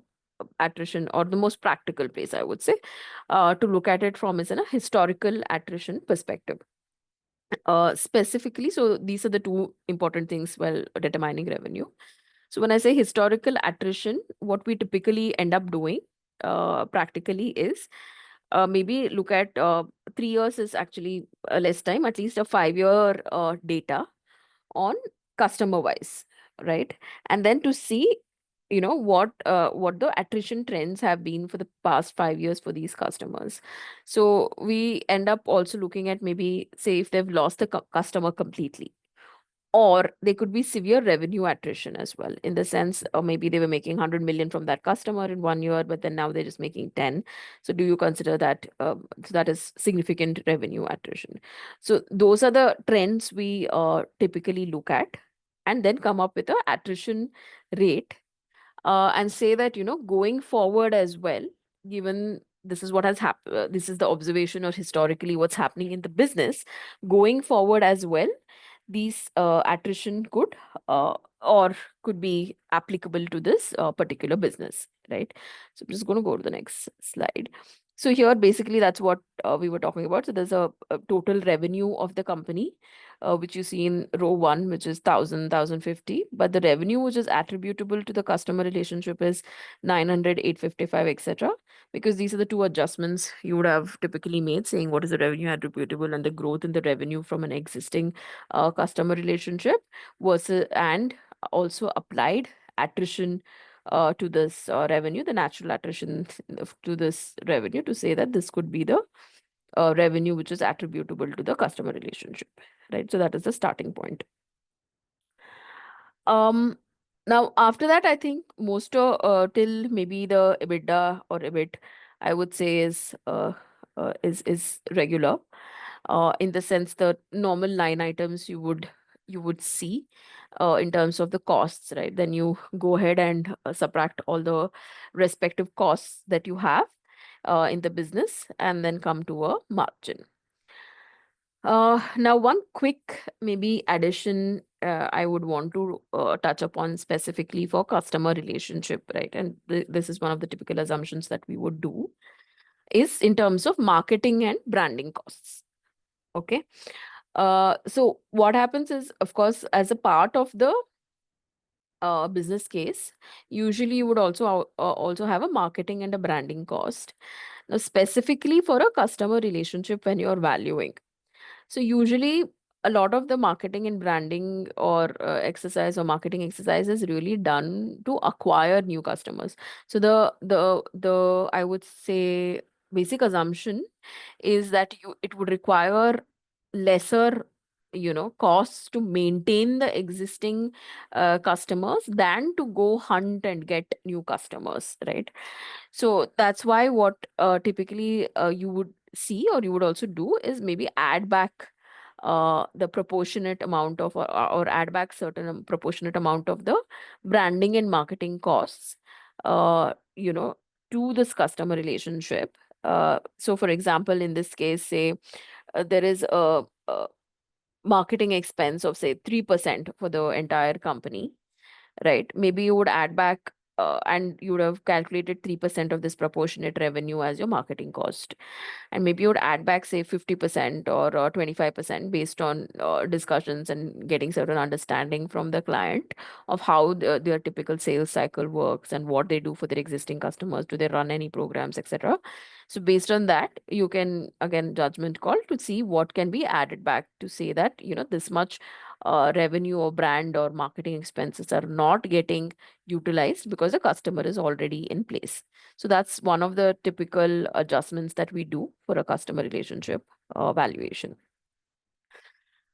attrition, or the most practical place, I would say, to look at it from is in a historical attrition perspective. Specifically, so these are the two important things while determining revenue. So when I say historical attrition, what we typically end up doing practically is maybe look at 3 years is actually less time, at least a 5-year data on customer wise, right? And then to see, what the attrition trends have been for the past 5 years for these customers. So we end up also looking at, maybe say, if they've lost the customer completely, or they could be severe revenue attrition as well, in the sense, or maybe they were making 100 million from that customer in 1 year, but then now they're just making 10. So do you consider that so that is significant revenue attrition? So those are the trends we typically look at, and then come up with a attrition rate, and say that, going forward as well, given this is what has happened, this is the observation or historically what's happening in the business, going forward as well, these attrition could be applicable to this particular business, right? So I'm just going to go to the next slide. So here, basically, that's what we were talking about. So there's a total revenue of the company, which you see in row 1, which is 1,050. But the revenue which is attributable to the customer relationship is 900, 855, etc. Because these are the two adjustments you would have typically made, saying what is the revenue attributable and the growth in the revenue from an existing customer relationship, versus, and also applied attrition to this revenue, the natural attrition to this revenue, to say that this could be the revenue which is attributable to the customer relationship, right? So that is the starting point. Now after that, I think most till maybe the EBITDA or EBIT, I would say is regular, in the sense the normal line items you would see in terms of the costs, right? Then you go ahead and subtract all the respective costs that you have in the business, and then come to a margin. Now, one quick maybe addition I would want to touch upon specifically for customer relationship, right? And this is one of the typical assumptions that we would do, is in terms of marketing and branding costs. Okay. So what happens is, of course, as a part of the business case, usually you would also have a marketing and a branding cost. Now, specifically for a customer relationship when you're valuing. So usually a lot of the marketing and branding or exercise or marketing exercise is really done to acquire new customers. So the I would say basic assumption is that it would require lesser costs to maintain the existing customers than to go hunt and get new customers, right? So that's why what typically you would see, or you would also do, is maybe add back the proportionate amount of, or add back certain proportionate amount of the branding and marketing costs to this customer relationship. So for example, in this case, say there is a marketing expense of say 3% for the entire company, right? Maybe you would add back and you would have calculated 3% of this proportionate revenue as your marketing cost. And maybe you would add back, say, 50% or 25% based on discussions and getting certain understanding from the client of how their typical sales cycle works and what they do for their existing customers. Do they run any programs, etc.? So based on that, you can, again, judgment call to see what can be added back to say that, this much revenue or brand or marketing expenses are not getting utilized because the customer is already in place. So that's one of the typical adjustments that we do for a customer relationship valuation.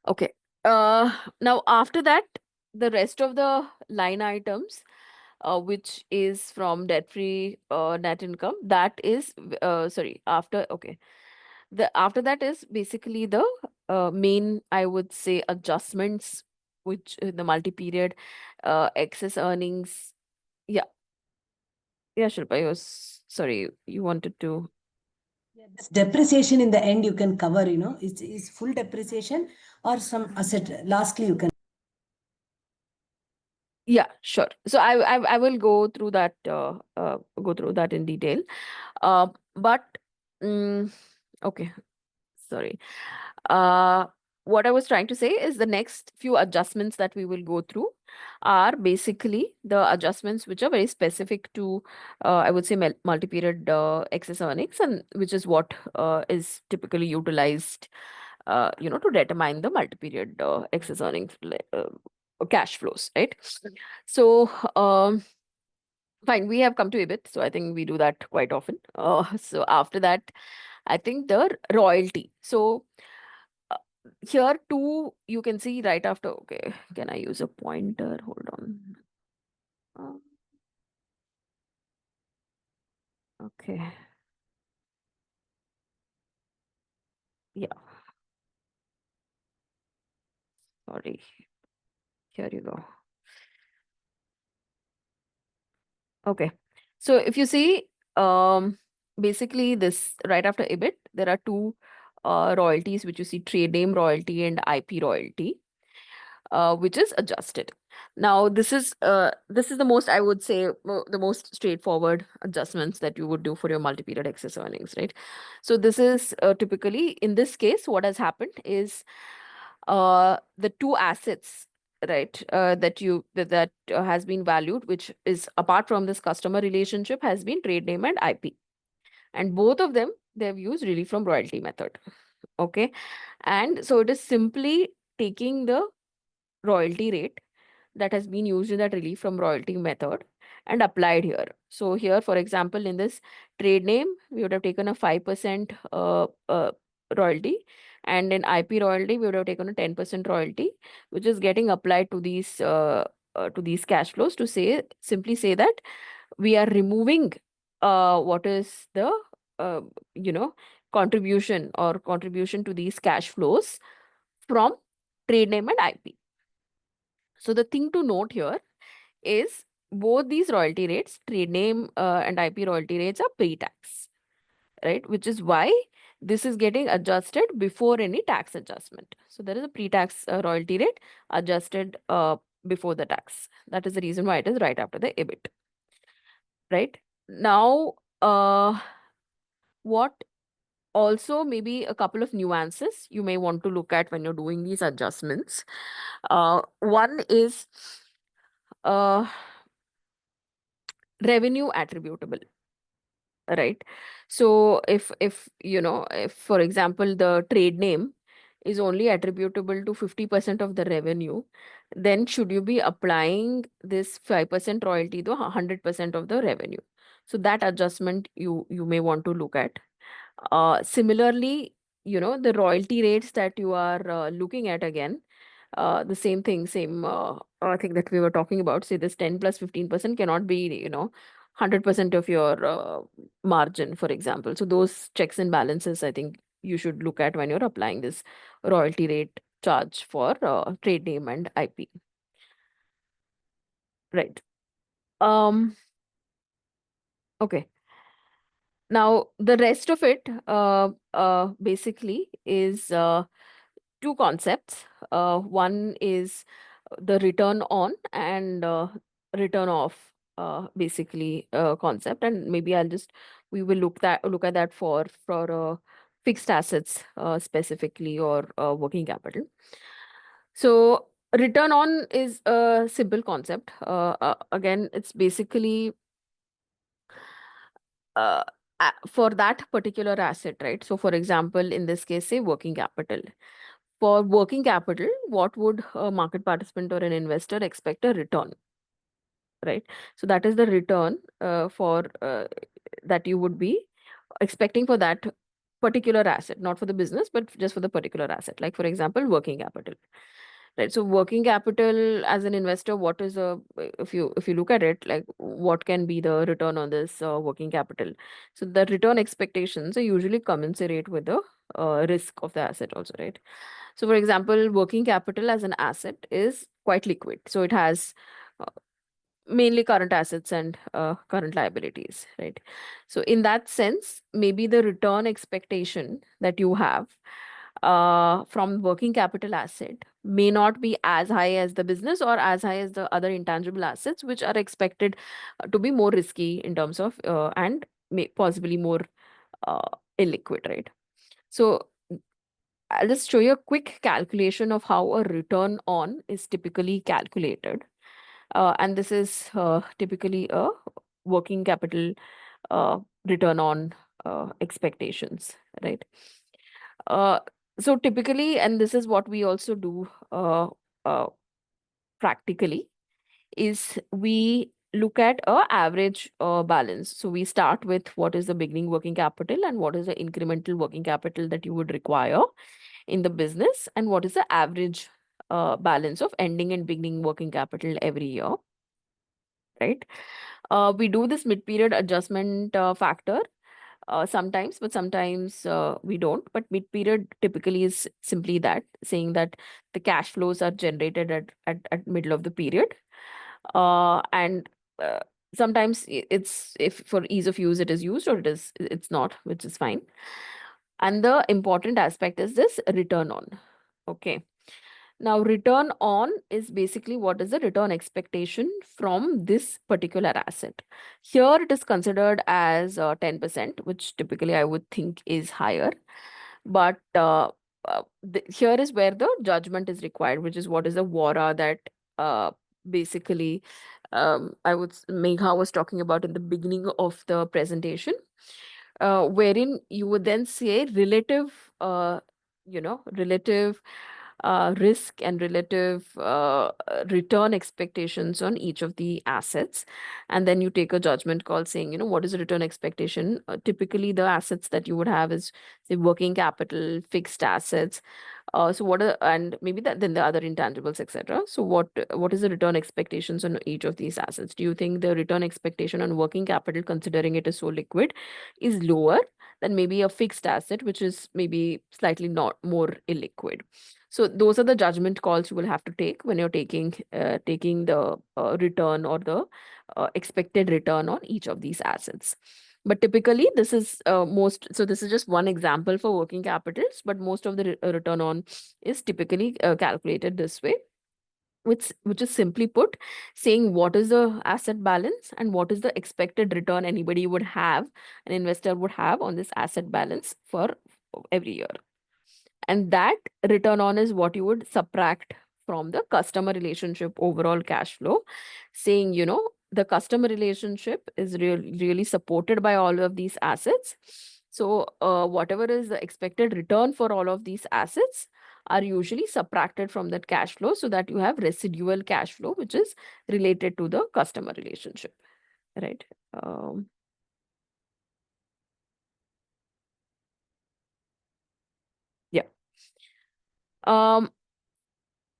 Okay. Now after that, the rest of the line items, which is from debt-free net income, that is after that is basically the main, I would say, adjustments, which the multi-period excess earnings. Yeah, Shilpa, sorry, you wanted to. Yeah, this depreciation in the end you can cover, is full depreciation or some asset. Lastly, you can. Yeah, sure. So I will go through that in detail. But okay, sorry. What I was trying to say is the next few adjustments that we will go through are basically the adjustments which are very specific to, I would say, multi-period excess earnings, and which is what is typically utilized, to determine the multi-period excess earnings cash flows, right? So, fine, we have come to EBIT, so I think we do that quite often. So after that, I think the royalty. So here too, you can see right after. Okay, can I use a pointer? Hold on. Okay. Yeah. Sorry. Here you go. Okay. So if you see, basically this right after EBIT, there are two royalties which you see: trade name royalty and IP royalty, which is adjusted. Now, this is the most, I would say, the most straightforward adjustments that you would do for your multi-period excess earnings, right? So this is typically, in this case, what has happened is the two assets, right, that has been valued, which is apart from this customer relationship, has been trade name and IP, and both of them they have used relief from royalty method. Okay, and so it is simply taking the royalty rate that has been used in that relief from royalty method and applied here. So here, for example, in this trade name, we would have taken a 5% royalty, and in IP royalty, we would have taken a 10% royalty, which is getting applied to these cash flows to simply say that we are removing what is the contribution to these cash flows from trade name and IP. So the thing to note here is both these royalty rates, trade name and IP royalty rates, are pre-tax, right? Which is why this is getting adjusted before any tax adjustment. So there is a pre-tax royalty rate adjusted before the tax. That is the reason why it is right after the EBIT. Right now, what also maybe a couple of nuances you may want to look at when you're doing these adjustments. One is revenue attributable, right? So if for example the trade name is only attributable to 50% of the revenue, then should you be applying this 5% royalty to 100% of the revenue? So that adjustment you may want to look at. Similarly, the royalty rates that you are looking at, again, the same thing that we were talking about. Say this 10 plus 15% cannot be 100% of your margin, for example. So those checks and balances, I think you should look at when you're applying this royalty rate charge for trade name and IP. Right. Okay. Now, the rest of it basically is two concepts. One is the return on and return off basically concept, and maybe we will look at that for fixed assets specifically, or working capital. So return on is a simple concept. Again, it's basically uh, for that particular asset, right? So for example, in this case, say working capital. For working capital, what would a market participant or an investor expect a return, right? So that is the return for that you would be expecting for that particular asset, not for the business, but just for the particular asset. Like for example, working capital, right? So working capital as an investor, what is if you look at it, like what can be the return on this working capital? So the return expectations are usually commensurate with the risk of the asset also, right? So for example, working capital as an asset is quite liquid. So it has uh, mainly current assets and current liabilities, right? So in that sense, maybe the return expectation that you have from working capital asset may not be as high as the business or as high as the other intangible assets, which are expected to be more risky in terms of and possibly more uh, illiquid, right? So I'll just show you a quick calculation of how a return on is typically calculated. And this is typically a working capital return on expectations, right? So typically, and this is what we also do uh, practically, is we look at a average balance. So we start with what is the beginning working capital and what is the incremental working capital that you would require in the business, and what is the average balance of ending and beginning working capital every year, right? We do this mid-period adjustment factor sometimes, but sometimes we don't. But mid-period typically is simply that, saying that the cash flows are generated at middle of the period. And sometimes it's, if for ease of use it is used, or it's not, which is fine. And the important aspect is this return on. Okay. Now, return on is basically what is the return expectation from this particular asset. Here it is considered as 10%, which typically I would think is higher. But here is where the judgment is required, which is what is the WARA that basically Megha was talking about in the beginning of the presentation, wherein you would then say relative, relative risk and relative return expectations on each of the assets. And then you take a judgment call saying, what is the return expectation? Typically, the assets that you would have is, say, working capital, fixed assets. So what are, and maybe then the other intangibles, etc. So what is the return expectations on each of these assets? Do you think the return expectation on working capital, considering it is so liquid, is lower than maybe a fixed asset, which is maybe slightly not more illiquid? So those are the judgment calls you will have to take when you're taking the return or the expected return on each of these assets. But typically, this is so this is just one example for working capitals, but most of the return on is typically calculated this way, which is simply put, saying what is the asset balance and what is the expected return anybody would have, an investor would have on this asset balance for every year. And that return on is what you would subtract from the customer relationship overall cash flow, saying, the customer relationship is really supported by all of these assets. So whatever is the expected return for all of these assets are usually subtracted from that cash flow, so that you have residual cash flow, which is related to the customer relationship, right? Yeah.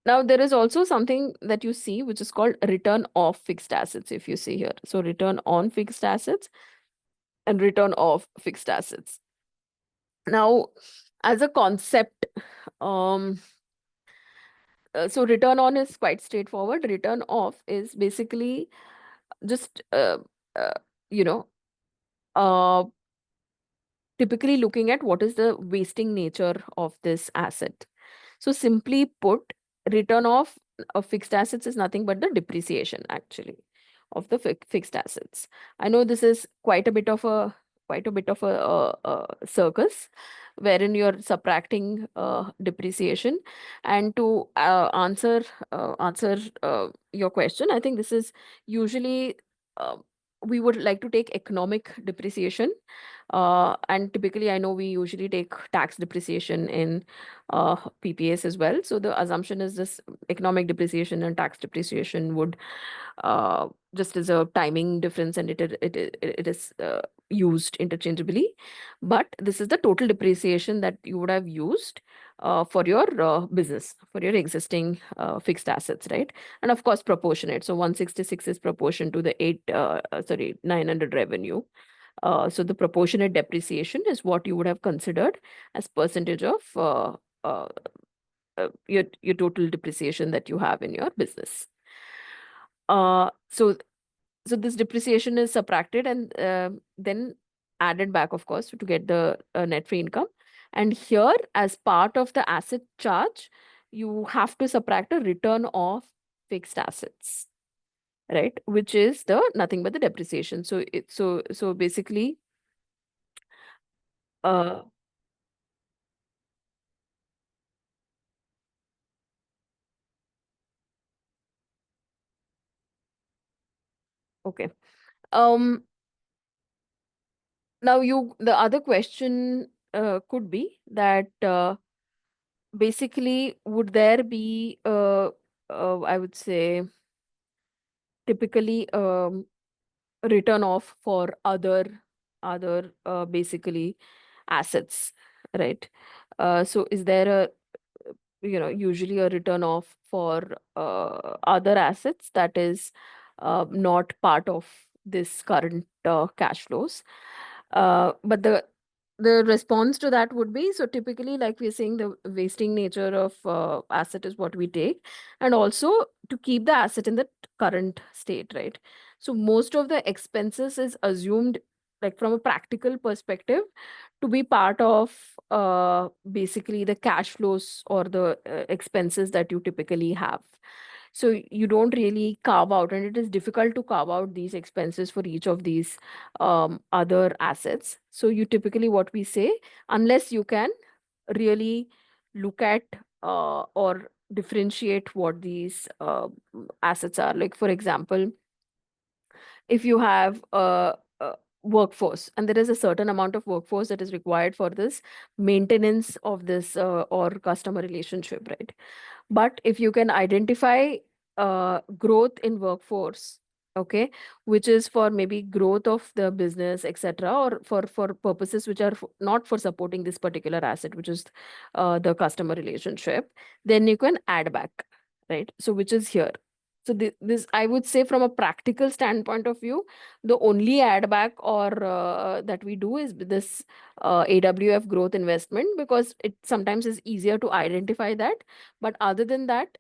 Now, there is also something that you see, which is called return of fixed assets, if you see here. So return on fixed assets and return of fixed assets. Now, as a concept, so return on is quite straightforward. Return off is basically just, you know, uh, typically looking at what is the wasting nature of this asset. So simply put, return of fixed assets is nothing but the depreciation, actually. fixed assets. I know this is quite a bit of a circus, wherein you're subtracting depreciation. And to answer your question, I think this is usually we would like to take economic depreciation, and typically I know we usually take tax depreciation in PPAs as well. So the assumption is this economic depreciation and tax depreciation would just as a timing difference, and it is used interchangeably. But this is the total depreciation that you would have used for your business, for your existing fixed assets, right? And of course, proportionate. So 166 is proportion to the 900 revenue. So the proportionate depreciation is what you would have considered as percentage of your total depreciation that you have in your business. So this depreciation is subtracted and then added back, of course, to get the net free income. And here, as part of the asset charge, you have to subtract a return of fixed assets, right? Which is nothing but the depreciation. So so basically, okay. Now the other question could be that basically, would there be I would say typically return off for other basically assets, right? So is there a usually a return off for other assets that is not part of this current cash flows? But the response to that would be, so typically, like we're saying, the wasting nature of asset is what we take, and also to keep the asset in the current state, right? So most of the expenses is assumed, like from a practical perspective, to be part of basically the cash flows or the expenses that you typically have. So you don't really carve out, and it is difficult to carve out these expenses for each of these other assets. So you typically, what we say, unless you can really look at or differentiate what these assets are. Like, for example, if you have a workforce and there is a certain amount of workforce that is required for this maintenance of this or customer relationship, right? But if you can identify growth in workforce, okay, which is for maybe growth of the business, etc., or for purposes which are not for supporting this particular asset, which is the customer relationship, then you can add back, right? So which is here. So this, I would say, from a practical standpoint of view, the only add back or that we do is this AWF growth investment, because it sometimes is easier to identify that. But other than that,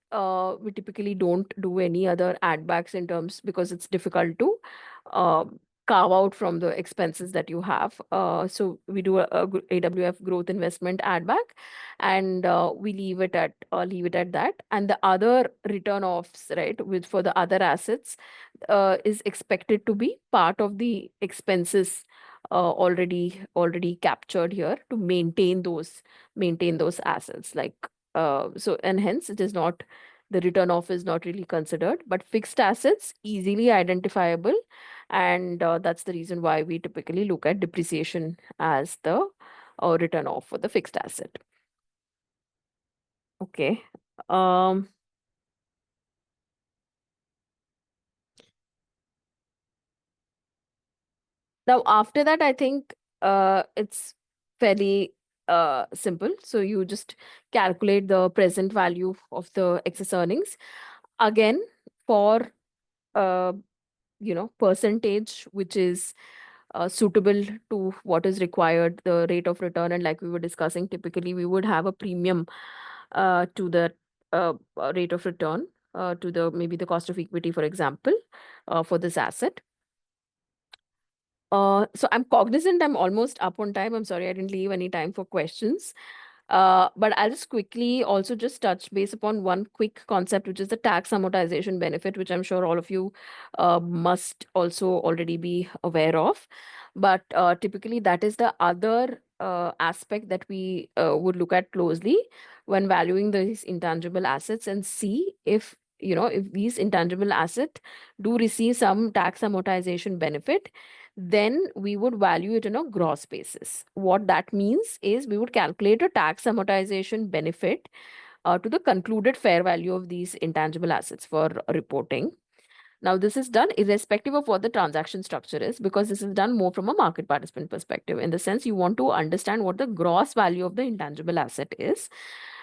we typically don't do any other add backs in terms, because it's difficult to uh, carve out from the expenses that you have. So we do a AWF growth investment add back, and we leave it at that. And the other return offs, right, with for the other assets, is expected to be part of the expenses already captured here to maintain those assets. Like so, and hence it is not, the return off is not really considered, but fixed assets easily identifiable, and that's the reason why we typically look at depreciation as the return off for the fixed asset. Okay. Now after that, I think it's fairly simple. So you just calculate the present value of the excess earnings. Again, for percentage which is suitable to what is required, the rate of return, and like we were discussing, typically we would have a premium to the rate of return to the maybe the cost of equity, for example, for this asset. So I'm cognizant I'm almost up on time. I'm sorry I didn't leave any time for questions. But I'll just quickly also just touch base upon one quick concept, which is the tax amortization benefit, which I'm sure all of you must also already be aware of. But typically, that is the other aspect that we would look at closely when valuing these intangible assets and see if, if these intangible assets do receive some tax amortization benefit, then we would value it on a gross basis. What that means is we would calculate a tax amortization benefit to the concluded fair value of these intangible assets for reporting. Now, this is done irrespective of what the transaction structure is, because this is done more from a market participant perspective. In the sense, you want to understand what the gross value of the intangible asset is.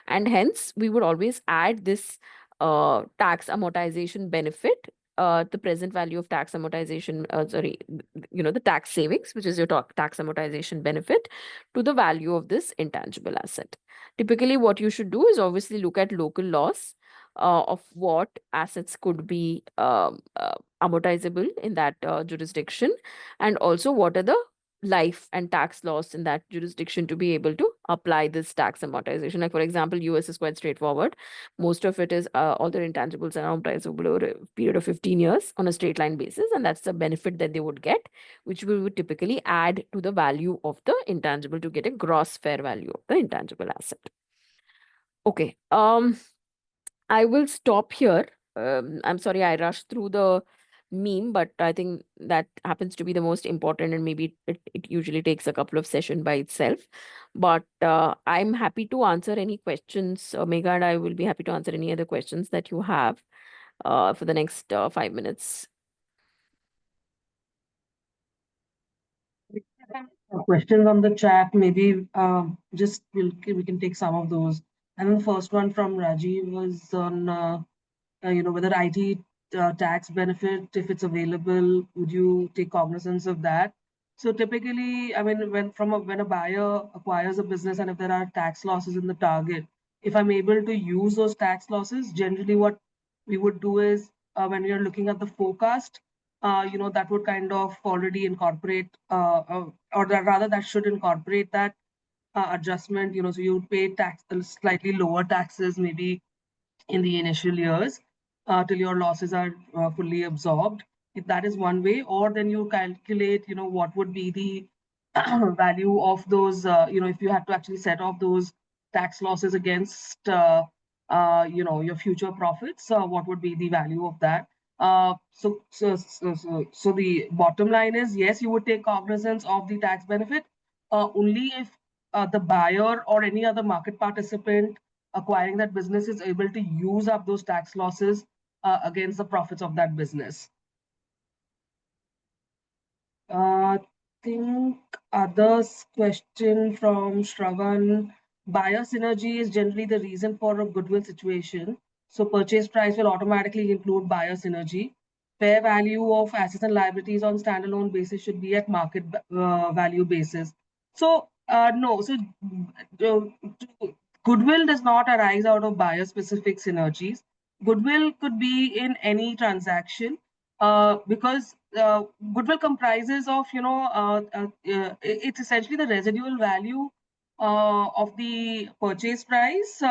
And hence, we would always add this tax amortization benefit, the present value of tax amortization, the tax savings, which is your tax amortization benefit, to the value of this intangible asset. Typically, what you should do is obviously look at local laws of what assets could be amortizable in that jurisdiction, and also what are the life and tax laws in that jurisdiction to be able to apply this tax amortization. Like, for example, US is quite straightforward. Most of it is all their intangibles are amortizable over a period of 15 years on a straight line basis, and that's the benefit that they would get, which we would typically add to the value of the intangible to get a gross fair value of the intangible asset. Okay, I will stop here. I'm sorry I rushed through the meme, but I think that happens to be the most important, and maybe it usually takes a couple of sessions by itself. But I'm happy to answer any questions. Megha and I will be happy to answer any other questions that you have for the next 5 minutes. Questions on the chat, maybe just we can take some of those. And then the first one from Rajiv was on whether IT tax benefit, if it's available, would you take cognizance of that? So typically, I mean, when a buyer acquires a business and if there are tax losses in the target, if I'm able to use those tax losses, generally what we would do is when we are looking at the forecast, that would kind of already incorporate, rather that should incorporate that adjustment. So you would pay slightly lower taxes maybe in the initial years till your losses are fully absorbed. If that is one way, or then you calculate, what would be the value of those, if you had to actually set off those tax losses against, your future profits, what would be the value of that? So the bottom line is, yes, you would take cognizance of the tax benefit only if the buyer or any other market participant acquiring that business is able to use up those tax losses against the profits of that business. Think others question from Shravan. Buyer synergy is generally the reason for a goodwill situation. So purchase price will automatically include buyer synergy. Fair value of assets and liabilities on standalone basis should be at market value basis. So no, so goodwill does not arise out of buyer specific synergies. Goodwill could be in any transaction because goodwill comprises of, it's essentially the residual value of the purchase price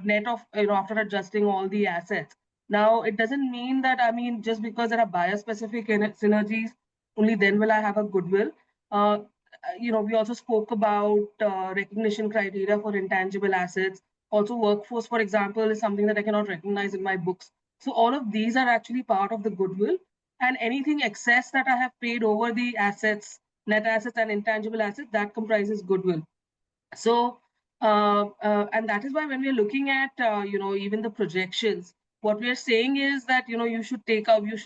net of, after adjusting all the assets. Now, it doesn't mean that, just because there are buyer specific synergies, only then will I have a goodwill. We also spoke about recognition criteria for intangible assets. Also, workforce, for example, is something that I cannot recognize in my books. So all of these are actually part of the goodwill. And anything excess that I have paid over the assets, net assets and intangible assets, that comprises goodwill. So, and that is why when we're looking at, even the projections, what we are saying is that, you should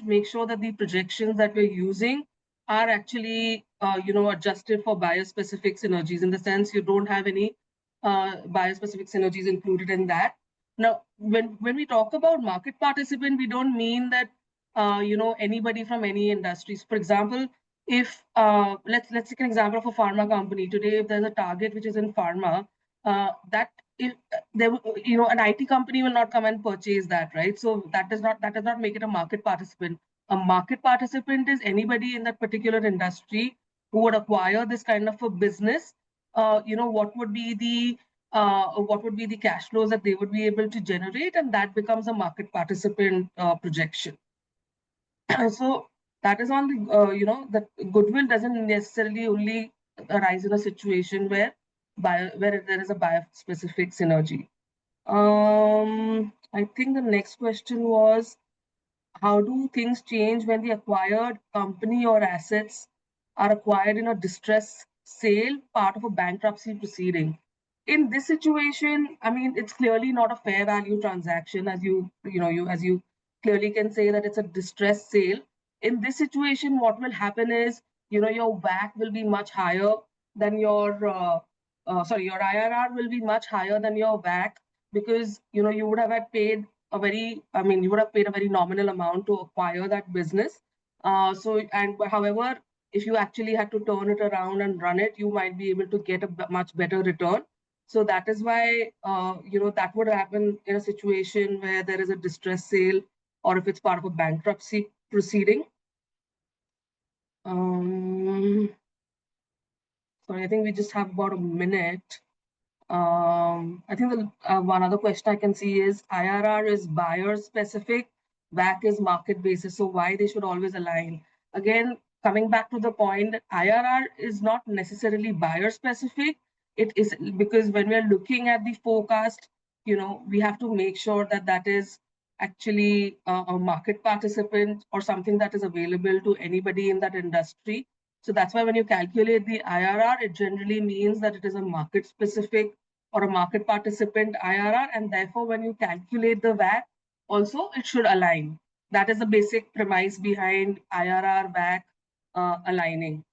make sure that the projections that we're using are actually, adjusted for buyer-specific synergies, in the sense you don't have any buyer-specific synergies included in that. Now, when we talk about market participant, we don't mean that, anybody from any industries. For example, if let's take an example of a pharma company today. If there's a target which is in pharma, that if there, an IT company will not come and purchase that, right? So that does not make it a market participant. A market participant is anybody in that particular industry who would acquire this kind of a business. What would be the what would be the cash flows that they would be able to generate, and that becomes a market participant projection. So that is on the, that goodwill doesn't necessarily only arise in a situation where there is a buyer-specific synergy. I think the next question was, how do things change when the acquired company or assets are acquired in a distress sale, part of a bankruptcy proceeding? In this situation, I mean, it's clearly not a fair value transaction, as you clearly can say that it's a distress sale. In this situation, what will happen is, your WACC will be much higher than your your IRR will be much higher than your WACC, because you would have had paid you would have paid a very nominal amount to acquire that business. However, if you actually had to turn it around and run it, you might be able to get a much better return. So that is why, that would happen in a situation where there is a distress sale, or if it's part of a bankruptcy proceeding. Sorry, I think we just have about a minute. I think one other question I can see is, IRR is buyer specific, WACC is market basis. So why they should always align? Again, coming back to the point that IRR is not necessarily buyer specific. It is because when we're looking at the forecast, we have to make sure that that is actually a market participant or something that is available to anybody in that industry. So that's why when you calculate the IRR, it generally means that it is a market specific or a market participant IRR. And therefore, when you calculate the WACC, also it should align. That is the basic premise behind IRR WACC aligning.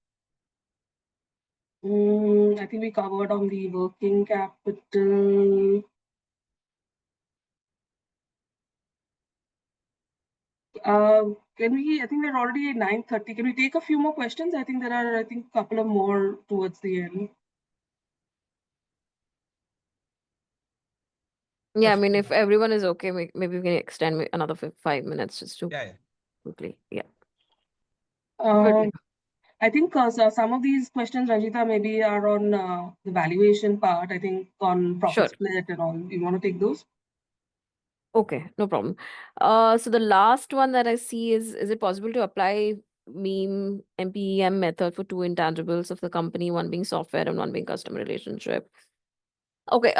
I think we covered on the working capital. I think we're already at 9:30. Can we take a few more questions? I think there are, a couple of more towards the end. Yeah, I mean, if everyone is okay, maybe we can extend another 5 minutes just to quickly. Yeah. Good. I think so some of these questions, Ranjeetha, maybe are on the valuation part. I think on profit split and all. You want to take those? Okay, no problem. So the last one that I see is it possible to apply MPEM method for two intangibles of the company, one being software and one being customer relationship? Okay,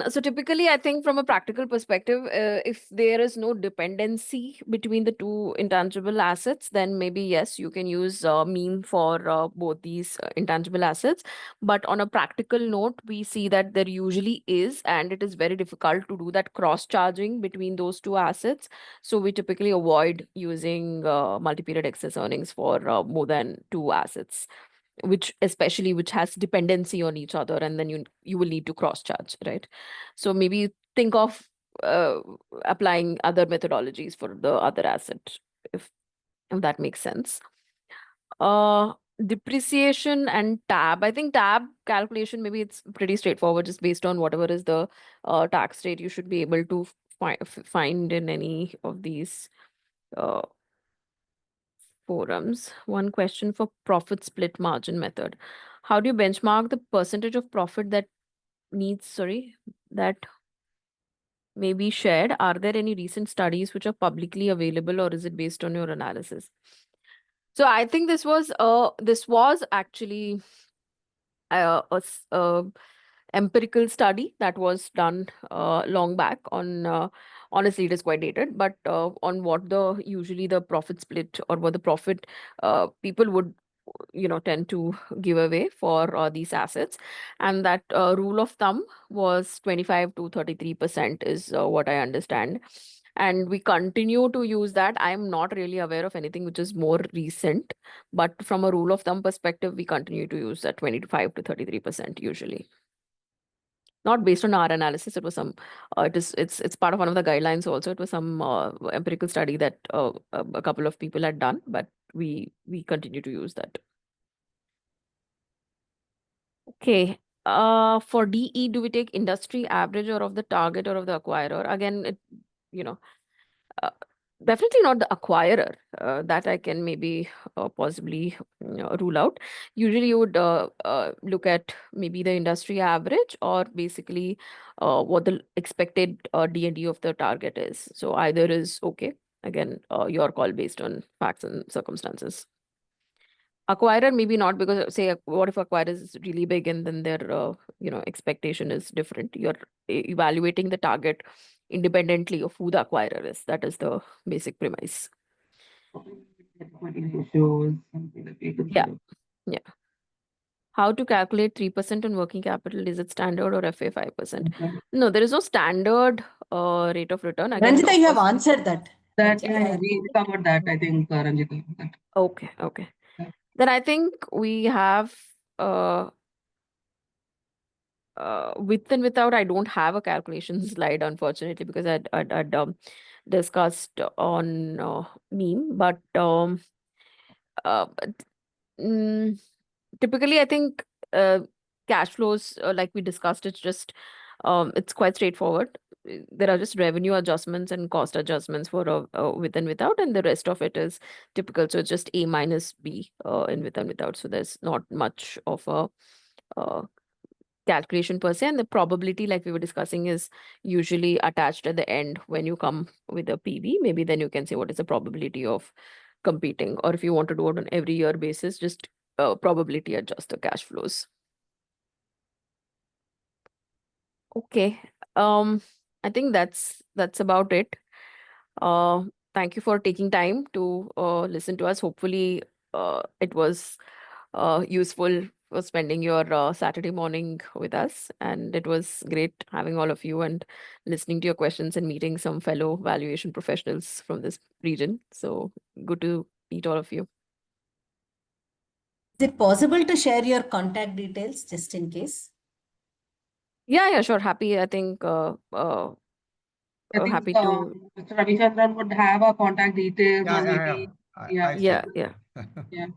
so typically I think from a practical perspective, if there is no dependency between the two intangible assets, then maybe yes, you can use meme for both these intangible assets. But on a practical note, we see that there usually is, and it is very difficult to do that cross-charging between those two assets. So we typically avoid using multi-period excess earnings for more than two assets, which has dependency on each other, and then you will need to cross charge, right? So maybe think of applying other methodologies for the other asset, if that makes sense. Depreciation and tab. I think tab calculation, maybe it's pretty straightforward, just based on whatever is the tax rate you should be able to find in any of these forums. One question for profit split margin method. How do you benchmark the percentage of profit that may be shared? Are there any recent studies which are publicly available, or is it based on your analysis? So I think this was actually a empirical study that was done long back on honestly, it is quite dated, but on what usually the profit split, or what the profit people would tend to give away for these assets, and that rule of thumb was 25 to 33% is what I understand, and we continue to use that. I'm not really aware of anything which is more recent, but from a rule of thumb perspective, we continue to use that 25 to 33% usually. Not based on our analysis, it was some it's part of one of the guidelines also. It was some empirical study that a couple of people had done, but we continue to use that. Okay. For DE, do we take industry average, or of the target, or of the acquirer? Again, it definitely not the acquirer. That I can maybe possibly rule out. Usually you would look at maybe the industry average or basically what the expected D&D of the target is. So either is okay. Again, your call based on facts and circumstances. Acquirer, maybe not, because say, what if acquirer is really big and then their expectation is different. You're evaluating the target independently of who the acquirer is. That is the basic premise. Ratios, something that we could Yeah. do. Yeah. How to calculate 3% on working capital? Is it standard or FA 5%? Okay. No, there is no standard rate of return. Again, Ranjitha, of you have course- answered that. That, Actually, yeah, we covered that, I think, Ranjitha. That- Okay, okay. Yeah. Then I think we have with and without. I don't have a calculation slide, unfortunately, because I'd discussed on meme, but typically I think cash flows, like we discussed, it's quite straightforward. There are just revenue adjustments and cost adjustments for with and without, and the rest of it is typical. So it's just A minus B in with and without. So there's not much of a calculation per se, and the probability, like we were discussing, is usually attached at the end when you come with a PV. Maybe then you can say what is the probability of competing, or if you want to do it on every year basis, just probability adjust the cash flows. Okay. I think that's about it. Thank you for taking time to listen to us. Hopefully it was useful for spending your Saturday morning with us, and it was great having all of you and listening to your questions and meeting some fellow valuation professionals from this region. So good to meet all of you. Is it possible to share your contact details just in case? Yeah, sure. Happy. I think I think happy to. Mr. Ravichandran would have our contact details, or Yeah, maybe, I Yeah, saw yeah. that. yeah.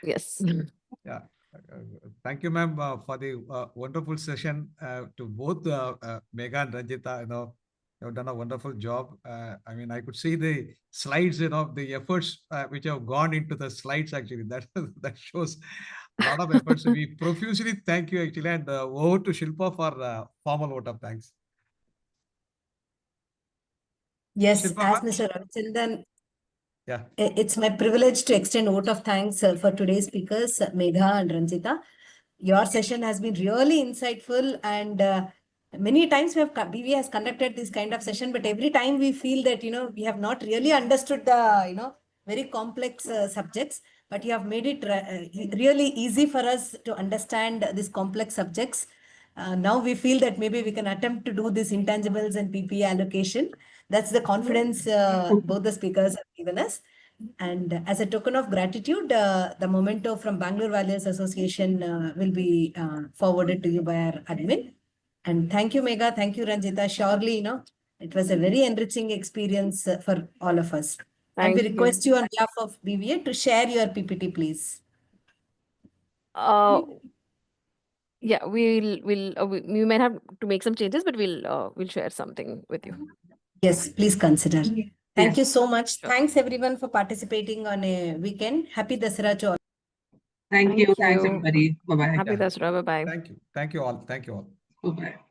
Yes. Yeah. Thank you, ma'am, for the wonderful session. To both Megha and Ranjitha, you have done a wonderful job. I mean, I could see the slides, the efforts which have gone into the slides. Actually, that that shows a lot of efforts. We profusely thank you, actually, and over to Shilpa for formal vote of thanks. Yes, Shilpa, as ma'am? Mr. Ravichandran, Yeah. it's my privilege to extend a vote of thanks for today's speakers, Megha and Ranjitha. Your session has been really insightful, and many times BV has conducted this kind of session, but every time we feel that, we have not really understood the, very complex subjects, but you have made it really easy for us to understand these complex subjects. Now we feel that maybe we can attempt to do this intangibles and PPA allocation. That's the confidence both the speakers have given us. And as a token of gratitude, the memento from Bangalore Valuers Association will be forwarded to you by our admin. And thank you, Megha. Thank you, Ranjitha. Surely, it was a very enriching experience for all of us. And we request you on behalf of BVA to share your PPT, please. Yeah, we might have to make some changes, but we'll share something with you. Yes, please consider. Thank you so much. Sure. Thanks everyone for participating on a weekend. Happy Dasara to all. Thank you. Thank Thanks, you. everybody. Bye-bye. Happy Dasara. Bye-bye. Thank you. Thank you all. Thank you all. Bye-bye.